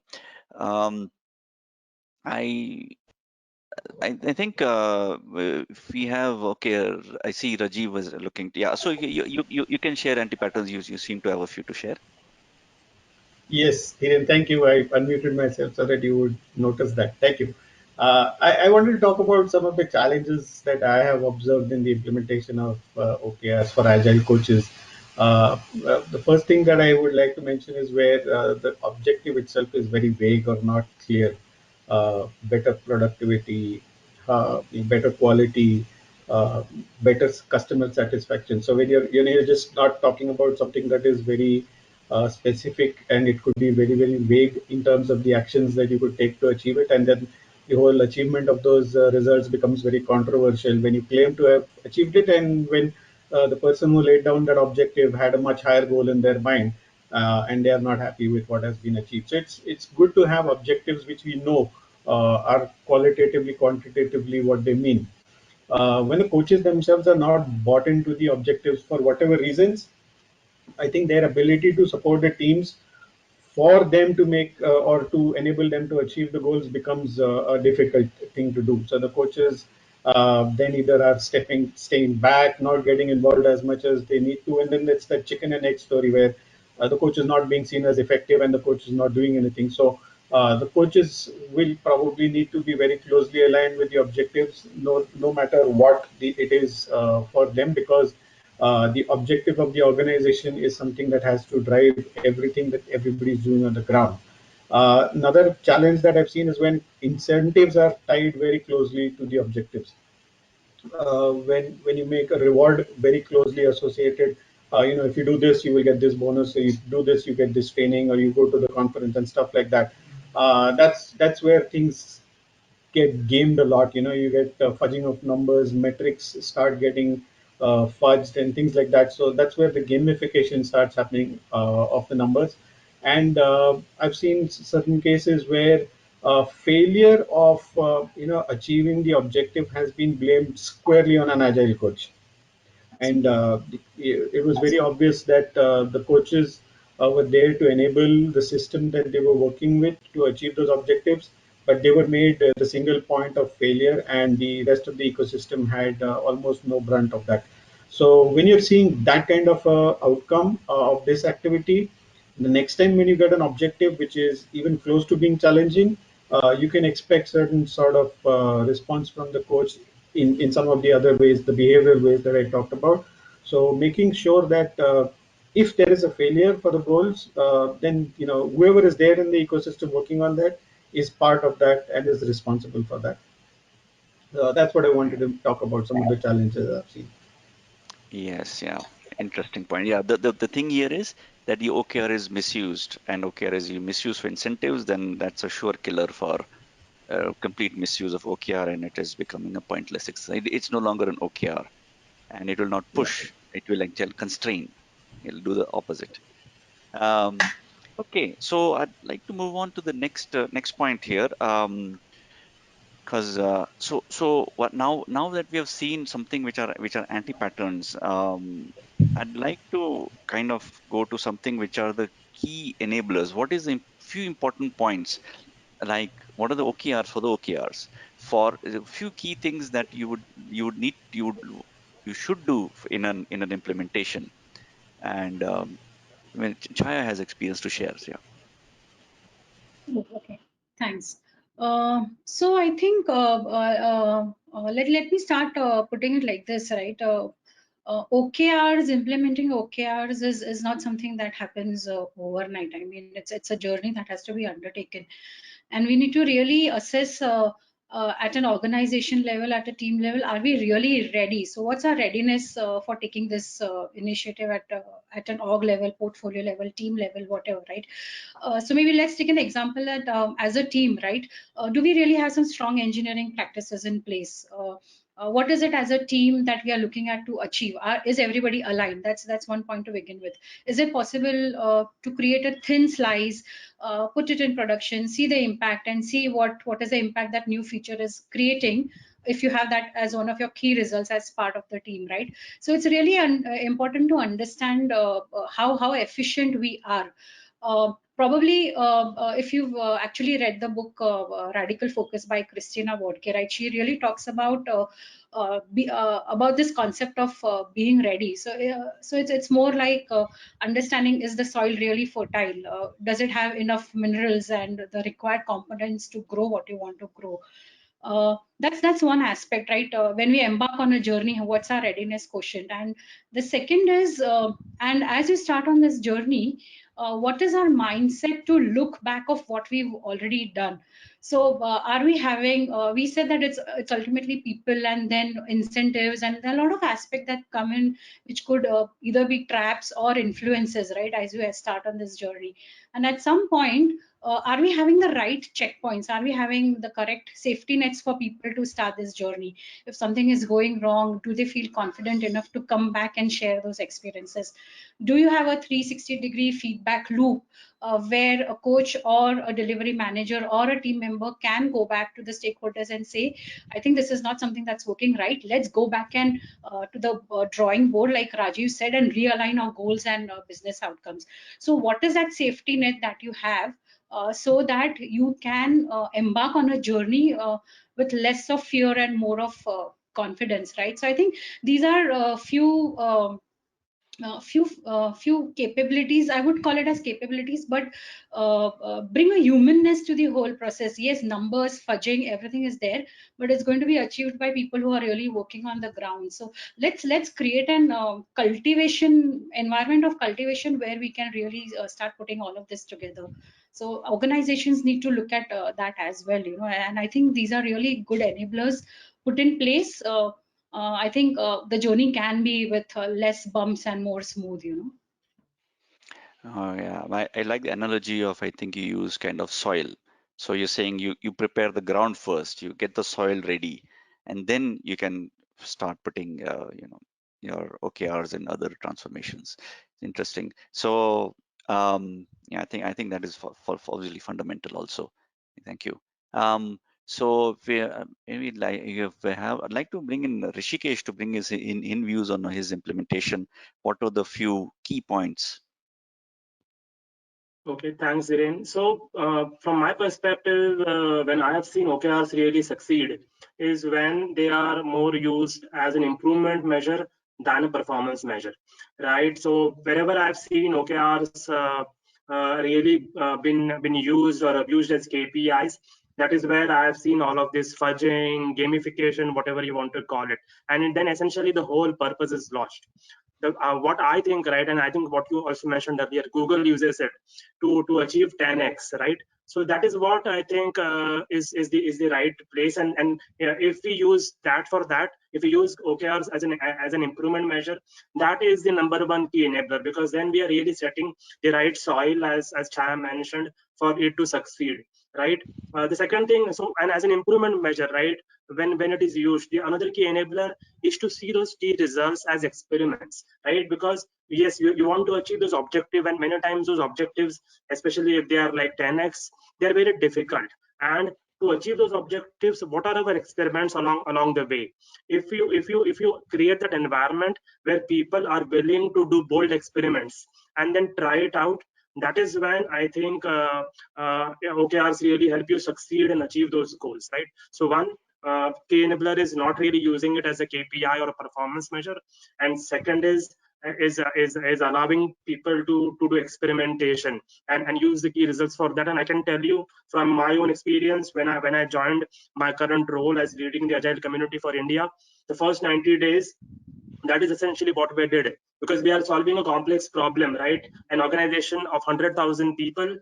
I think if we have, okay, I see Rajiv was looking. Yeah, so you can share anti-patterns. You seem to have a few to share. Yes, Dhiren, thank you. I unmuted myself so that you would notice that. Thank you. I wanted to talk about some of the challenges that I have observed in the implementation of OKRs for agile coaches. The first thing that I would like to mention is where the objective itself is very vague or not clear. Better productivity, better quality, better customer satisfaction. So when you're just not talking about something that is very specific, and it could be very very vague in terms of the actions that you could take to achieve it, and then the whole achievement of those results becomes very controversial when you claim to have achieved it, and when the person who laid down that objective had a much higher goal in their mind, and they are not happy with what has been achieved. So it's good to have objectives which we know are qualitatively, quantitatively what they mean. When the coaches themselves are not bought into the objectives for whatever reasons, I think their ability to support the teams for them to make or to enable them to achieve the goals becomes a difficult thing to do. So the coaches then either are staying back, not getting involved as much as they need to, and then it's that chicken and egg story where the coach is not being seen as effective and the coach is not doing anything. So the coaches will probably need to be very closely aligned with the objectives, no matter what it is for them, because the objective of the organization is something that has to drive everything that everybody is doing on the ground. Another challenge that I've seen is when incentives are tied very closely to the objectives. When you make a reward very closely associated, if you do this, you will get this bonus. So you do this, you get this training, or you go to the conference and stuff like that. That's where things get gamed a lot. You get fudging of numbers, metrics start getting fudged, and things like that. So that's where the gamification starts happening of the numbers. And I've seen certain cases where failure of achieving the objective has been blamed squarely on an agile coach. And it was very obvious that the coaches were there to enable the system that they were working with to achieve those objectives, but they were made the single point of failure, and the rest of the ecosystem had almost no brunt of that. So when you're seeing that kind of outcome of this activity, the next time when you get an objective which is even close to being challenging, you can expect certain sort of response from the coach in some of the other ways, the behavioral ways that I talked about. So making sure that if there is a failure for the goals, then whoever is there in the ecosystem working on that is part of that and is responsible for that. That's what I wanted to talk about, some of the challenges I've seen. Yes, yeah. Interesting point. Yeah, the thing here is that the OKR is misused, and OKR is you misuse for incentives, then that's a sure killer for complete misuse of OKR, and it is becoming a pointless exercise. It's no longer an OKR, and it will not Yeah. push. It will actually constrain. It'll do the opposite. Okay, so I'd like to move on to the next point here. Because so what now that we have seen something which are anti-patterns, I'd like to kind of go to something which are the key enablers. What is the few important points, like what are the OKRs for the OKRs, for a few key things that you should do in an implementation. And when Chaya has experience to share. So, yeah. Oh, okay, thanks. So I think let me start putting it like this, right? OKRs, implementing OKRs is not something that happens overnight. I mean, it's a journey that has to be undertaken, and we need to really assess at an organization level, at a team level, are we really ready? So what's our readiness for taking this initiative at an org level, portfolio level, team level, whatever, right? So maybe let's take an example that as a team, right? Do we really have some strong engineering practices in place? What is it as a team that we are looking at to achieve? Is everybody aligned? That's one point to begin with. Is it possible to create a thin slice, put it in production, see the impact, and see what is the impact that new feature is creating? If you have that as one of your key results as part of the team, right? So it's really important to understand how efficient we are. Probably, if you've actually read the book Radical Focus by Christina Vodke, right? She really talks about this concept of being ready. So it's more like understanding, is the soil really fertile? Does it have enough minerals and the required components to grow what you want to grow? That's one aspect, right? When we embark on a journey, what's our readiness quotient? And the second is, and as you start on this journey, what is our mindset to look back of what we've already done? So are we having? We said that it's ultimately people and then incentives, and there are a lot of aspects that come in, which could either be traps or influences, right? As you start on this journey, and at some point, are we having the right checkpoints? Are we having the correct safety nets for people to start this journey? If something is going wrong, do they feel confident enough to come back and share those experiences? Do you have a 360-degree feedback loop where a coach or a delivery manager or a team member can go back to the stakeholders and say, I think this is not something that's working right. Let's go back and to the drawing board, like Rajiv said, and realign our goals and business outcomes. So what is that safety net that you have so that you can embark on a journey with less of fear and more of confidence, right? So I think these are a few capabilities. I would call it as capabilities, but bring a humanness to the whole process. Yes, numbers, fudging, everything is there, but it's going to be achieved by people who are really working on the ground. So let's create an cultivation environment of cultivation where we can really start putting all of this together. So organizations need to look at that as well, and I think these are really good enablers put in place. I think the journey can be with less bumps and more smooth. Oh, yeah, I like the analogy of, I think you use kind of soil. So you're saying you prepare the ground first, you get the soil ready, and then you can start putting, your OKRs and other transformations. Interesting. So, yeah, I think that is for obviously fundamental also. Thank you. So maybe like I'd like to bring in Rishikesh to bring his in views on his implementation. What are the few key points? Okay, thanks, Dhiren. So, from my perspective, when I have seen OKRs really succeed, is when they are more used as an improvement measure than a performance measure, right? So, wherever I've seen OKRs really been used or abused as KPIs, that is where I have seen all of this fudging, gamification, whatever you want to call it, and then essentially the whole purpose is lost. What I think, right, and I think what you also mentioned earlier, Google uses it to achieve 10x, right? So that is what I think is the right place, and if we use that for that, if we use OKRs as an improvement measure, that is the number one key enabler, because then we are really setting the right soil, as Chaya mentioned, for it to succeed, right? The second thing, so, and as an improvement measure, right, when it is used, the another key enabler is to see those key results as experiments, right? Because yes, you want to achieve those objectives, and many times those objectives, especially if they are like 10x, they're very difficult. And to achieve those objectives, what are our experiments along the way? If you create that environment where people are willing to do bold experiments and then try it out, that is when I think OKRs really help you succeed and achieve those goals, right? So one key enabler is not really using it as a KPI or a performance measure, and second is allowing people to do experimentation and use the key results for that. And I can tell you from my own experience, when I joined my current role as leading the Agile community for India, the first 90 days, that is essentially what we did, because we are solving a complex problem, right? An organization of 100,000 people,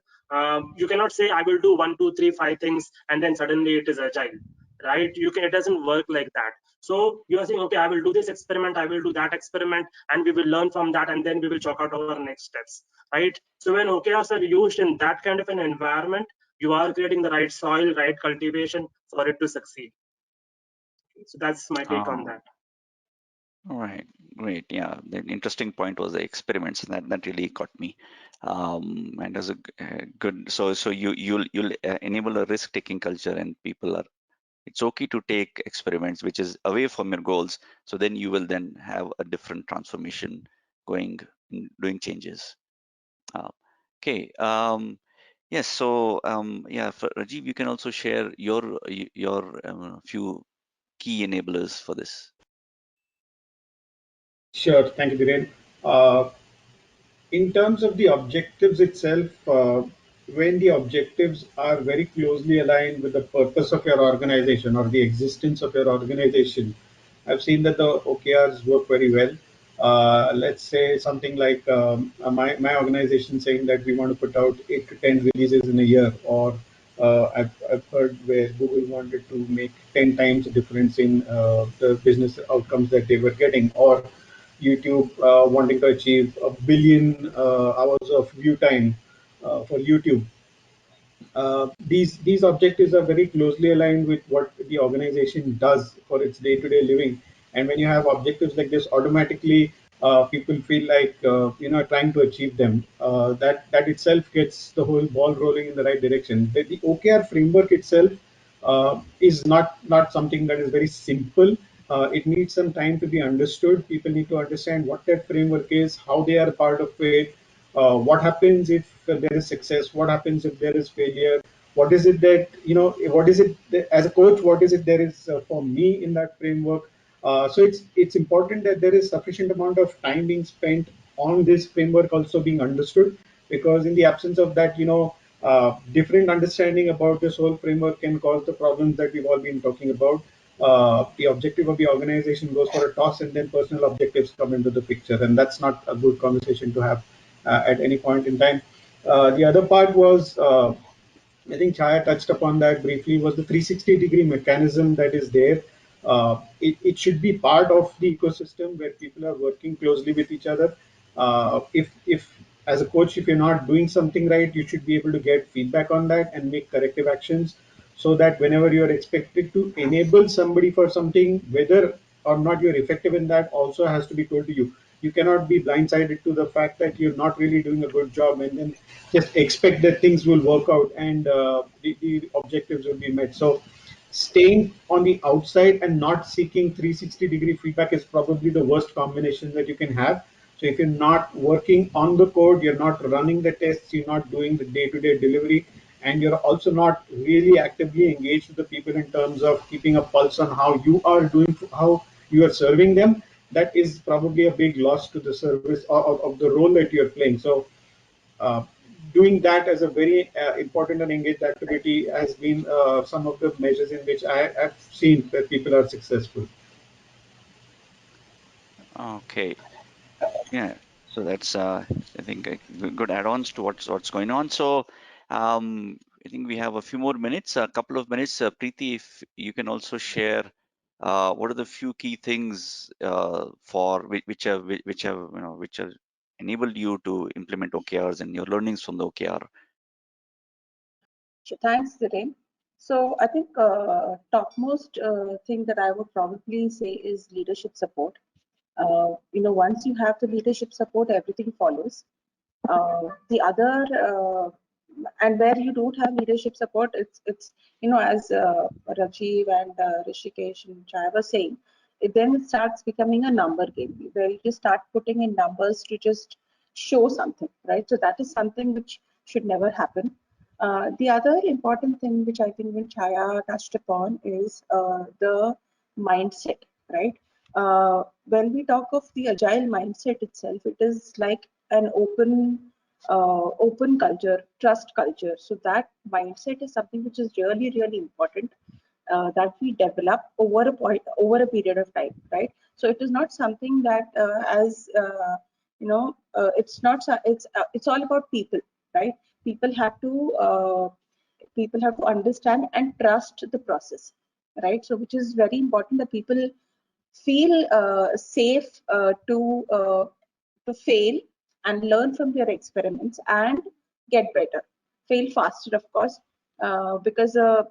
you cannot say I will do 1 2 3 5 things and then suddenly it is agile, right? It doesn't work like that. So you are saying, okay, I will do this experiment, I will do that experiment, and we will learn from that, and then we will chalk out our next steps, right? So when OKRs are used in that kind of an environment, you are creating the right soil, right cultivation for it to succeed. So that's my take on that. All right, great. Yeah, the interesting point was the experiments. That really caught me. And as a good, so you'll enable a risk-taking culture, and people are. It's okay to take experiments, which is away from your goals. So then you will then have a different transformation going, doing changes. Okay. Yes. So yeah, for Rajiv, you can also share your few key enablers for this. Sure, thank you, Dhiren. In terms of the objectives itself, when the objectives are very closely aligned with the purpose of your organization or the existence of your organization, I've seen that the OKRs work very well. Let's say something like my organization saying that we want to put out 8 to 10 releases in a year, or I've heard where Google wanted to make 10 times the difference in the business outcomes that they were getting, or YouTube wanting to achieve a billion hours of view time for YouTube. These objectives are very closely aligned with what the organization does for its day-to-day living. And when you have objectives like this, automatically people feel like trying to achieve them. That itself gets the whole ball rolling in the right direction. The OKR framework itself is not something that is very simple. It needs some time to be understood. People need to understand what that framework is, how they are part of it, what happens if there is success, what happens if there is failure, what is it that what is it that, as a coach, what is it there is for me in that framework. So it's important that there is sufficient amount of time being spent on this framework also being understood, because in the absence of that, different understanding about this whole framework can cause the problems that we've all been talking about. The objective of the organization goes for a toss, and then personal objectives come into the picture, and that's not a good conversation to have at any point in time. The other part was, I think Chaya touched upon that briefly, was the 360-degree mechanism that is there. It should be part of the ecosystem where people are working closely with each other. If as a coach, if you're not doing something right, you should be able to get feedback on that and make corrective actions, so that whenever you're expected to enable somebody for something, whether or not you're effective in that, also has to be told to you. You cannot be blindsided to the fact that you're not really doing a good job and then just expect that things will work out and the objectives will be met. So staying on the outside and not seeking 360-degree feedback is probably the worst combination that you can have. So if you're not working on the code, you're not running the tests, you're not doing the day-to-day delivery, and you're also not really actively engaged with the people in terms of keeping a pulse on how you are doing, how you are serving them, that is probably a big loss to the service of the role that you're playing. So uh, doing that as a very important and engaged activity has been some of the measures in which I have seen that people are successful. Okay. Yeah. So that's I think good add-ons to what's going on. So I think we have a few more minutes, a couple of minutes. Preeti, if you can also share what are the few key things for which have enabled you to implement OKRs and your learnings from the OKR. So thanks, Dhiren. So I think topmost thing that I would probably say is leadership support. Once you have the leadership support, everything follows. The other, and where you don't have leadership support, it's as Rajiv and Rishikesh and Chaya was saying, then it starts becoming a number game where you just start putting in numbers to just show something, right? So that is something which should never happen. The other important thing which I think when Chaya touched upon is the mindset, right? When we talk of the agile mindset itself, it is like an open culture, trust culture. So that mindset is something which is really, really important that we develop over a period of time, right? So it is not something that it's all about people, right? People have to understand and trust the process, right? So which is very important that people feel safe to fail and learn from their experiments and get better, fail faster, of course, because a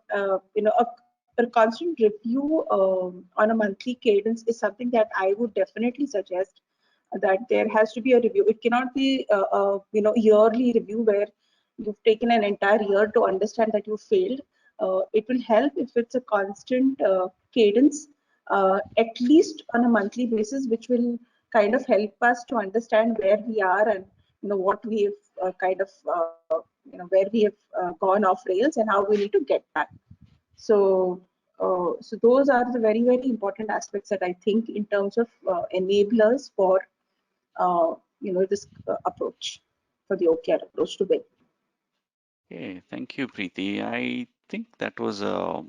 constant review on a monthly cadence is something that I would definitely suggest, that there has to be a review. It cannot be a yearly review where you've taken an entire year to understand that you failed. It will help if it's a constant cadence, at least on a monthly basis, which will kind of help us to understand where we are and what we have where we have gone off rails and how we need to get back. So so those are the very, very important aspects that I think in terms of enablers for this approach, for the OKR approach to build. Okay, thank you, Preeti. I think that was a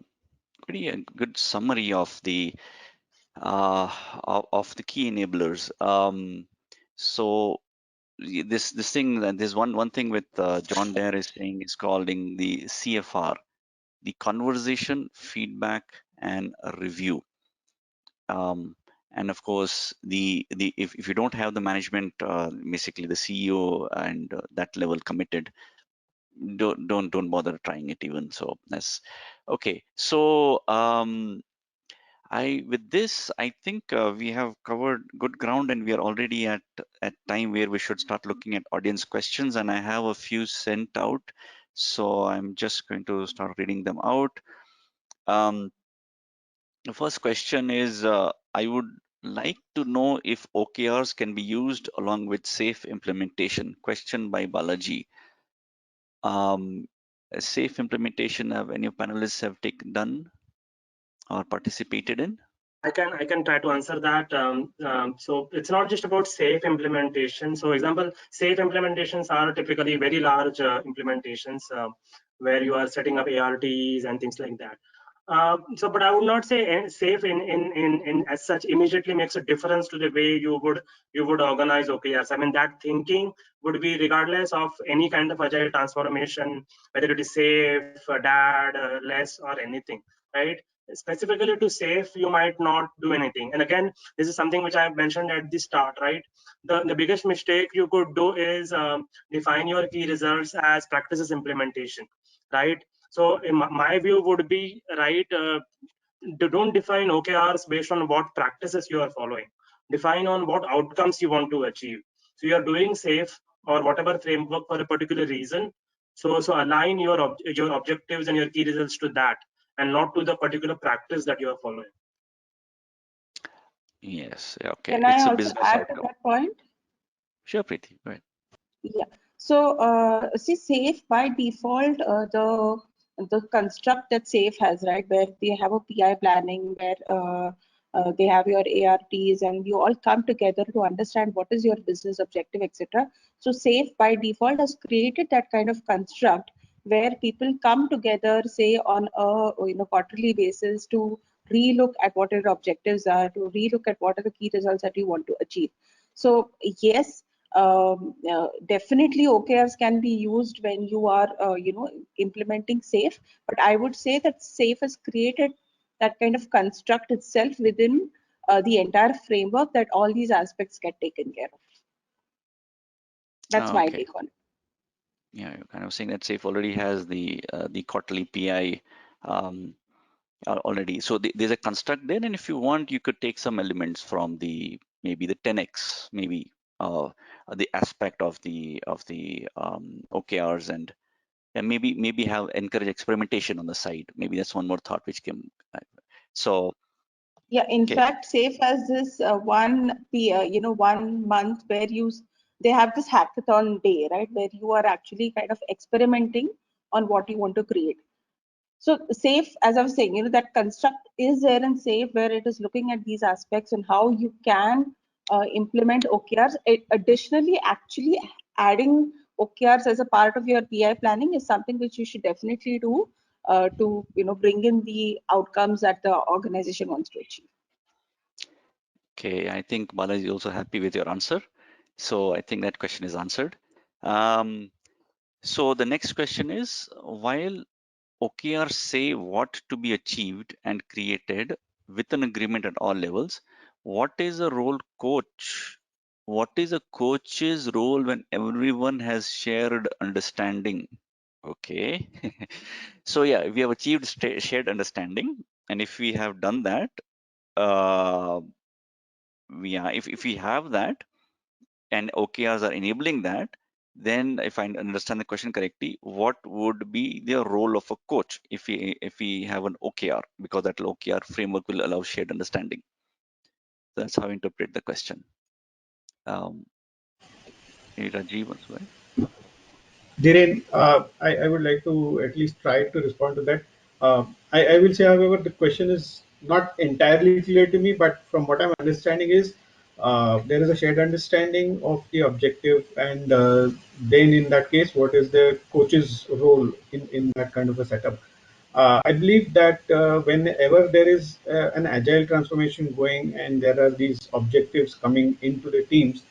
pretty good summary of the of the key enablers. So this thing, there's one thing with John Dare is saying is calling the CFR, the conversation, feedback, and a review. And of course, if you don't have the management, basically the CEO and that level committed, don't bother trying it even. So that's okay. So with this, I think we have covered good ground, and we are already at time where we should start looking at audience questions. And I have a few sent out, so I'm just going to start reading them out. The first question is, I would like to know if OKRs can be used along with safe implementation. Question by Balaji. A safe implementation, have any panelists have done or participated in? I can try to answer that. So it's not just about safe implementation. So example, safe implementations are typically very large implementations where you are setting up ARTs and things like that. But I would not say safe in as such immediately makes a difference to the way you would organize OKRs. I mean, that thinking would be regardless of any kind of agile transformation, whether it is safe, dad, less, or anything, right? Specifically to safe, you might not do anything. And again, this is something which I mentioned at the start, right? The biggest mistake you could do is define your key results as practices implementation, right? So in my view would be, right, don't define OKRs based on what practices you are following. Define on what outcomes you want to achieve. So you are doing safe or whatever framework for a particular reason. So align your objectives and your key results to that, and not to the particular practice that you are following. Yes. Yeah, okay. Can I It's a also business add to outcome. that point? Sure, Preeti. Go ahead. Yeah. So, see, SAFe by default, the construct that SAFe has, right, where they have a PI planning, where they have your ARTs, and you all come together to understand what is your business objective, etc. So, SAFe by default has created that kind of construct where people come together, say, on a quarterly basis to relook at what your objectives are, to relook at what are the key results that you want to achieve. So, yes, definitely OKRs can be used when you are implementing SAFe, but I would say that SAFe has created that kind of construct itself within the entire framework that all these aspects get taken care of. That's my Okay. take on it. Yeah, you're kind of saying that SAFe already has the quarterly PI already. So there's a construct there, and if you want, you could take some elements from maybe the 10x, maybe the aspect of the OKRs, and maybe have encourage experimentation on the side. Maybe that's one more thought which came. So Yeah, in okay, fact, SAFe has this one month where they have this hackathon day, right, where you are actually kind of experimenting on what you want to create. So SAFe, as I was saying, that construct is there in SAFe, where it is looking at these aspects and how you can implement OKRs. Additionally, actually adding OKRs as a part of your PI planning is something which you should definitely do to bring in the outcomes that the organization wants to achieve. okay, I think Balaji is also happy with your answer. So I think that question is answered. So the next question is, while OKRs say what to be achieved and created with an agreement at all levels, what is a role coach? What is a coach's role when everyone has shared understanding? Okay. So yeah, we have achieved shared understanding, and if we have done that, uh, if we have that, and OKRs are enabling that, then if I understand the question correctly, what would be the role of a coach if we have an OKR, because that OKR framework will allow shared understanding. That's how I interpret the question. Rajiv was right. Dhiren, I would like to at least try to respond to that. I will say, however, the question is not entirely clear to me, but from what I'm understanding is there is a shared understanding of the objective, and then in that case, what is the coach's role in that kind of a setup? I believe that whenever there is an agile transformation going and there are these objectives coming into the teams,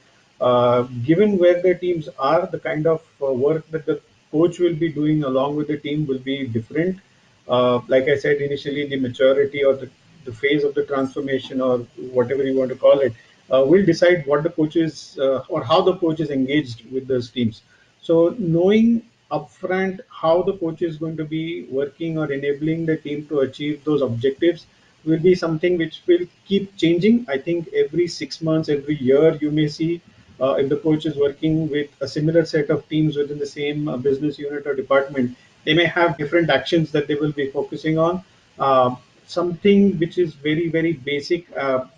given where the teams are, the kind of work that the coach will be doing along with the team will be different. Like I said initially, the maturity or the phase of the transformation, or whatever you want to call it, will decide what the coach is or how the coach is engaged with those teams. So knowing upfront how the coach is going to be working or enabling the team to achieve those objectives will be something which will keep changing. I think every 6 months, every year, you may see if the coach is working with a similar set of teams within the same business unit or department, they may have different actions that they will be focusing on. Something which is very, very basic, the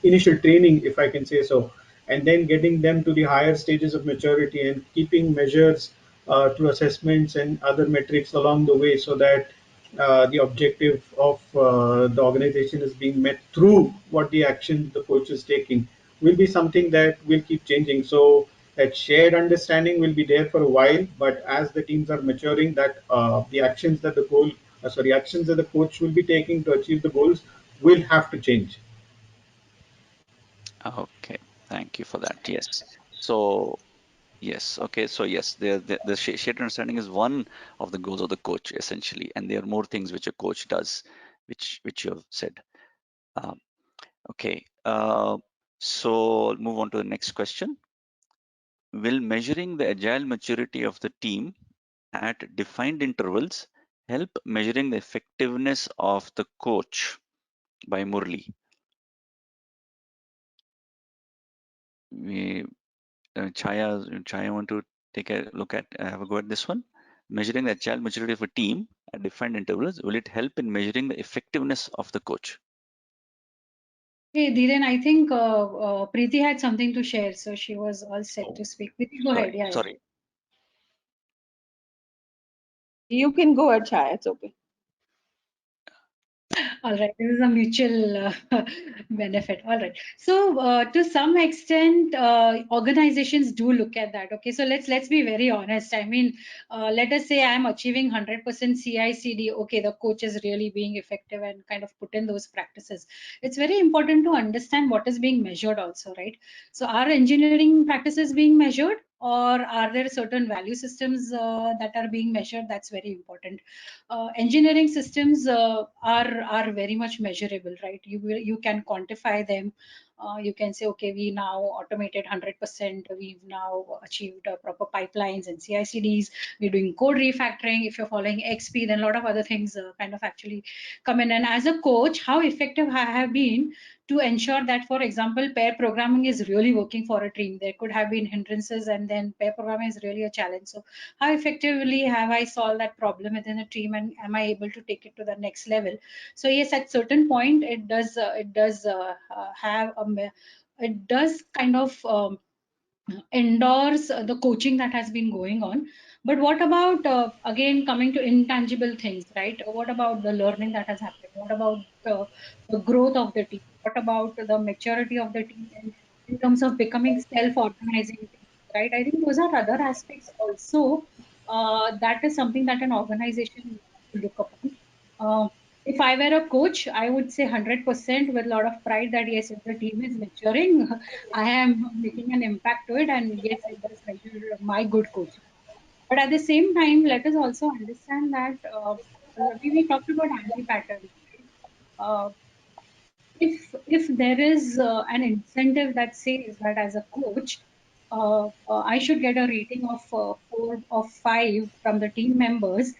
initial training, if I can say so, and then getting them to the higher stages of maturity and keeping measures to assessments and other metrics along the way, so that the objective of the organization is being met through what the action the coach is taking will be something that will keep changing. So That shared understanding will be there for a while, but as the teams are maturing, that the actions that actions that the coach will be taking to achieve the goals will have to change. Okay, thank you for that. Yes. So yes, okay. So yes, the shared understanding is one of the goals of the coach essentially, and there are more things which a coach does, which you have said. Um, okay. So move on to the next question. Will measuring the agile maturity of the team at defined intervals help measuring the effectiveness of the coach? By Murli. We Chaya want to take a look at have a go at this one. Measuring the agile maturity of a team at defined intervals, will it help in measuring the effectiveness of the coach? Hey, Dhiren, I think Preeti had something to share, so she was all set to Oh, speak. Preeti, go ahead. Yeah, yeah. sorry. You can go ahead, Chaya. It's okay. All right, this is a mutual benefit. All right. So, to some extent, organizations do look at that. Okay, so let's be very honest. I mean, let us say I'm achieving 100% CI/CD. Okay, the coach is really being effective and kind of put in those practices. It's very important to understand what is being measured, also, right? So, are engineering practices being measured, or are there certain value systems that are being measured? That's very important. Engineering systems are very much measurable, right? You can quantify them. You can say, okay, we now automated 100%. We've now achieved proper pipelines and CI/CDs. We're doing code refactoring. If you're following XP, then a lot of other things kind of actually come in. And as a coach, how effective I have been to ensure that, for example, pair programming is really working for a team. There could have been hindrances, and then pair programming is really a challenge. So how effectively have I solved that problem within a team, and am I able to take it to the next level? So yes, at certain point, it does kind of endorse the coaching that has been going on. But what about, again, coming to intangible things, right? What about the learning that has happened? What about the growth of the team? What about the maturity of the team in terms of becoming self-organizing teams, right? I think those are other aspects also. That is something that an organization needs to look upon. Uh, if I were a coach, I would say 100% with a lot of pride that yes, if the team is maturing, I am making an impact to it, and yes, it does measure my good coaching. But at the same time, let us also understand that we talked about anti-patterns. Right? If there is an incentive that says that as a coach, I should get a rating of 4 or 5 from the team members,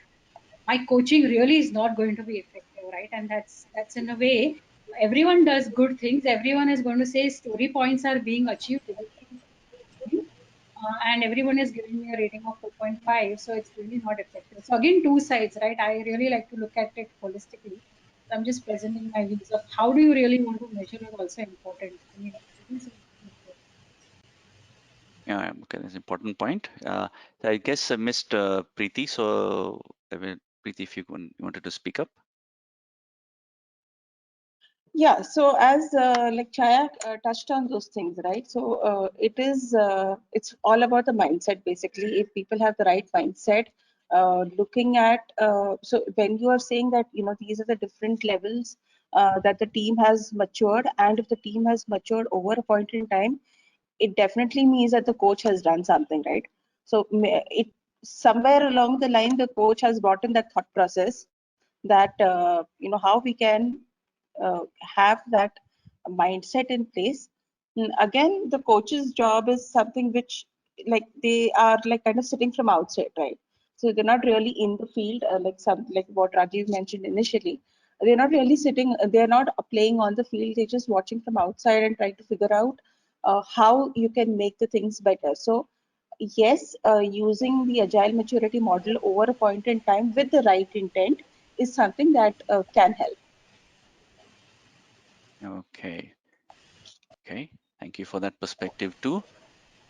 my coaching really is not going to be effective, right? And that's in a way everyone does good things. Everyone is going to say story points are being achieved, and everyone is giving me a rating of 4.5, so it's really not effective. So again, two sides, right? I really like to look at it holistically. So I'm just presenting my views of how do you really want to measure is also important. I mean, it is important. Yeah, okay, that's an important point. I guess I missed Preeti. So, Preeti, if you wanted to speak up. Yeah, so as like Chaya touched on those things, right? So it's all about the mindset basically. If people have the right mindset, looking at so when you are saying that these are the different levels that the team has matured, and if the team has matured over a point in time, it definitely means that the coach has done something, right? So it somewhere along the line, the coach has brought in that thought process that how we can have that mindset in place. Again, the coach's job is something which, like, they are like kind of sitting from outside, right? So they're not really in the field, like what Rajiv mentioned initially. They're not really sitting. They're not playing on the field. They're just watching from outside and trying to figure out how you can make the things better. So yes, using the agile maturity model over a point in time with the right intent is something that can help. Okay. Okay. Thank you for that perspective too.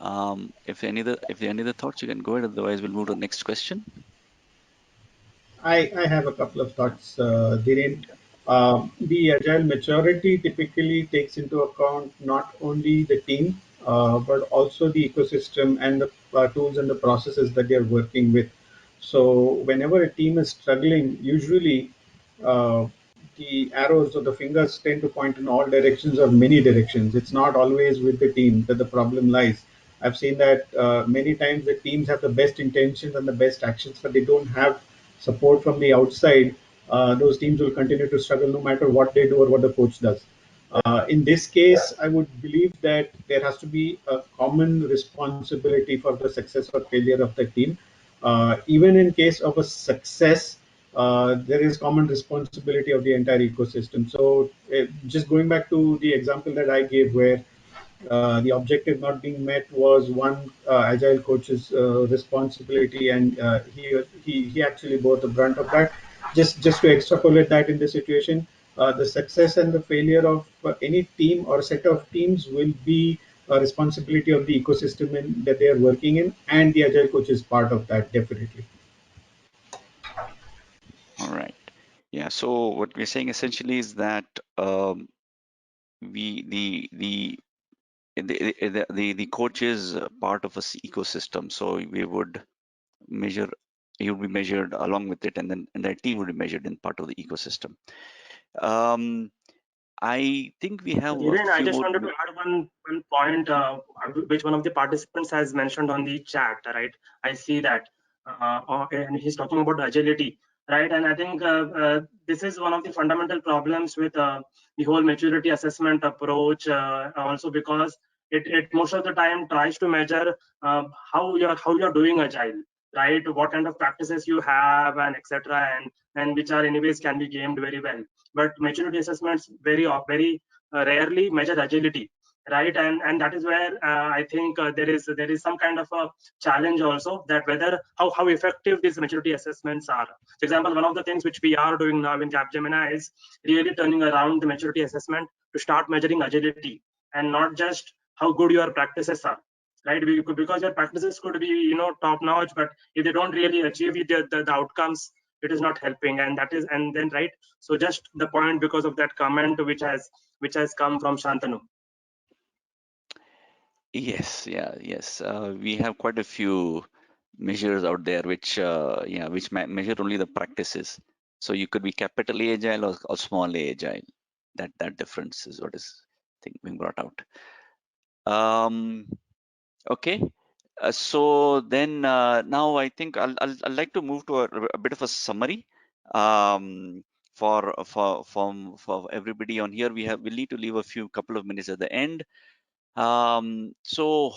If there are any other thoughts, you can go ahead. Otherwise, we'll move to the next question. I have a couple of thoughts, Dhiren. The agile maturity typically takes into account not only the team, but also the ecosystem and the tools and the processes that they're working with. So whenever a team is struggling, usually uh, the arrows or the fingers tend to point in all directions or many directions. It's not always with the team that the problem lies. I've seen that many times the teams have the best intentions and the best actions, but they don't have support from the outside. Those teams will continue to struggle no matter what they do or what the coach does. In this case, I would believe that there has to be a common responsibility for the success or failure of the team. Even in case of a success, there is common responsibility of the entire ecosystem. So, just going back to the example that I gave, where the objective not being met was one agile coach's responsibility, and he actually bore the brunt of that. Just to extrapolate that in the situation, the success and the failure of any team or set of teams will be a responsibility of the ecosystem that they are working in, and the agile coach is part of that, definitely. All right. Yeah. So what we're saying essentially is that we the coach is part of a ecosystem. So we would measure, he would be measured along with it, and then and the team would be measured in part of the ecosystem. I think we have a Dhiren, I few just more. wanted to add one point, which one of the participants has mentioned on the chat, right? I see that, and he's talking about agility, right? And I think this is one of the fundamental problems with the whole maturity assessment approach, also because it most of the time tries to measure how you're doing agile, right? What kind of practices you have, and etc., and which are anyways can be gamed very well. But maturity assessments very rarely measure agility, right? And that is where I think there is some kind of a challenge also, that whether how effective these maturity assessments are. For example, one of the things which we are doing now in Capgemini is really turning around the maturity assessment to start measuring agility, and not just how good your practices are, right? Because your practices could be top notch, but if they don't really achieve the outcomes, it is not helping. And that is, and then, right, so just the point because of that comment which has come from Shantanu. Yes, yeah, yes. We have quite a few measures out there which yeah, which measure only the practices. So you could be capital A agile or small a agile. That difference is what is being brought out. Okay. So then now I think I'll like to move to a bit of a summary for everybody on here. We need to leave a couple of minutes at the end. So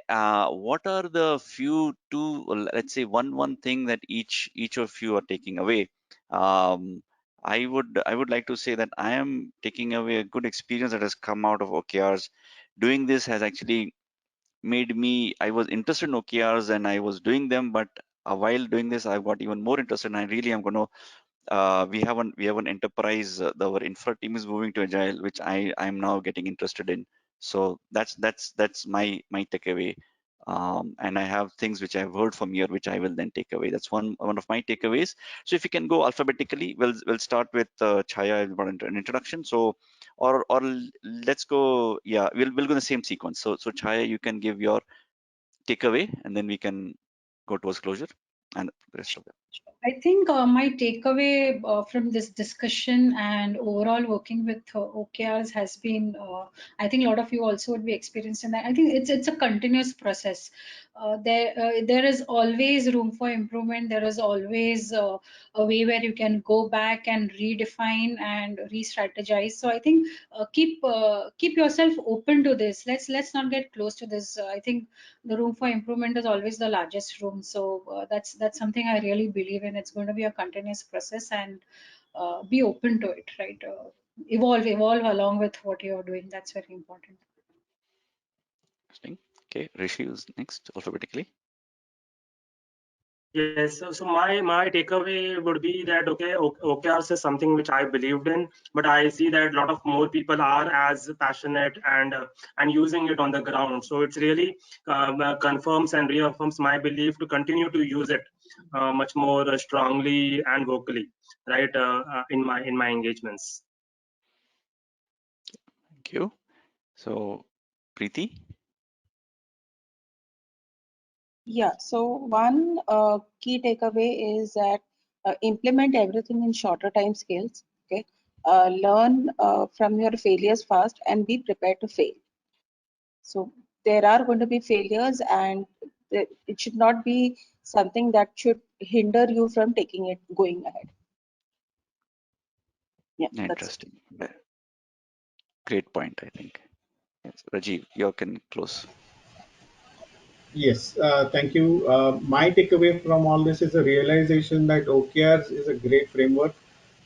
what are the let's say one thing that each of you are taking away? I would like to say that I am taking away a good experience that has come out of OKRs. Doing this has actually made me, I was interested in OKRs and I was doing them, but while doing this, I got even more interested, and I really am going to we have an enterprise, our infra team is moving to agile, which I'm now getting interested in. So that's my takeaway. And I have things which I've heard from here which I will then take away. That's one of my takeaways. So if you can go alphabetically, we'll start with Chaya about an introduction. So or let's go, yeah, we'll go the same sequence. So Chaya, you can give your takeaway and then we can go towards closure and the rest of them. I think my takeaway from this discussion and overall working with OKRs has been, I think a lot of you also would be experienced in that. I think it's a continuous process. There is always room for improvement. There is always a way where you can go back and redefine and re-strategize. So I think keep yourself open to this. Let's not get close to this. I think the room for improvement is always the largest room. So that's something I really believe in. It's going to be a continuous process, and be open to it, right? Evolve along with what you're doing. That's very important. Interesting. Okay, Rishi is next alphabetically. Yes, so my takeaway would be that OKRs is something which I believed in, but I see that a lot of more people are as passionate and using it on the ground. So it's really confirms and reaffirms my belief to continue to use it much more strongly and vocally, right, in my engagements. Thank you. So Preeti. Yeah, so one key takeaway is that implement everything in shorter time scales. Okay, learn from your failures fast and be prepared to fail. So there are going to be failures, and it should not be something that should hinder you from taking it going ahead. Yeah, that's it. Interesting. Great point, I think. Yes. Rajiv, you can close. Yes, thank you. My takeaway from all this is a realization that OKRs is a great framework.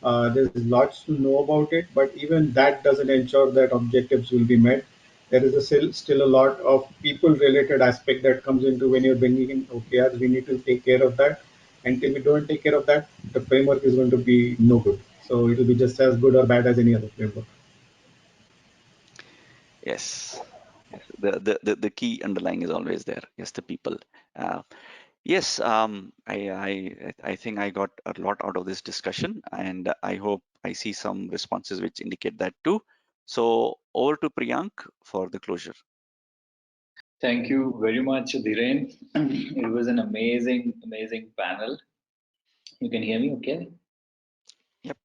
There's lots to know about it, but even that doesn't ensure that objectives will be met. There is still a lot of people-related aspect that comes into when you're bringing in OKRs. We need to take care of that. Until we don't take care of that, the framework is going to be no good. So it'll be just as good or bad as any other framework. Yes. Yes. The key underlying is always there. Yes, the people. Uh, yes, I think I got a lot out of this discussion, and I hope I see some responses which indicate that too. So over to Priyank for the closure. Thank you very much, Dhiren. It was an amazing panel. You can hear me okay? Yep.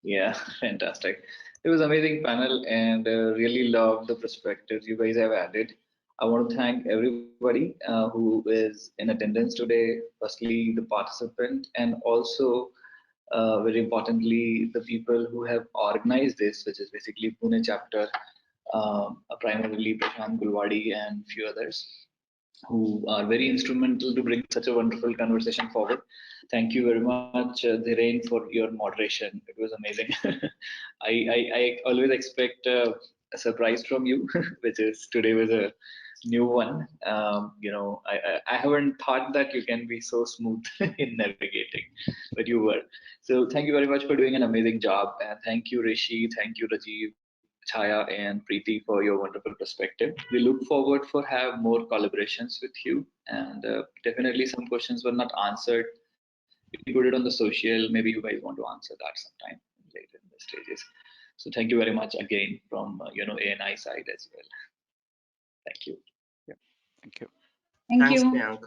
Yeah, fantastic. It was amazing panel and really loved the perspectives you guys have added. I want to thank everybody who is in attendance today. Firstly, the participant, and also very importantly, the people who have organized this, which is basically Pune chapter, primarily Prashant Gulwadi and few others, who are very instrumental to bring such a wonderful conversation forward. Thank you very much, Dhiren, for your moderation. It was amazing. I always expect a surprise from you, which is today was a new one. I haven't thought that you can be so smooth in navigating, but you were. So thank you very much for doing an amazing job. And thank you, Rishi. Thank you, Rajiv, Chaya, and Preeti for your wonderful perspective. We look forward for have more collaborations with you, and definitely some questions were not answered. We put it on the social. Maybe you guys want to answer that sometime later in the stages. So thank you very much again from ANI side as well. Thank you. Yeah. Thank you. Thank Thanks, you. Priyank.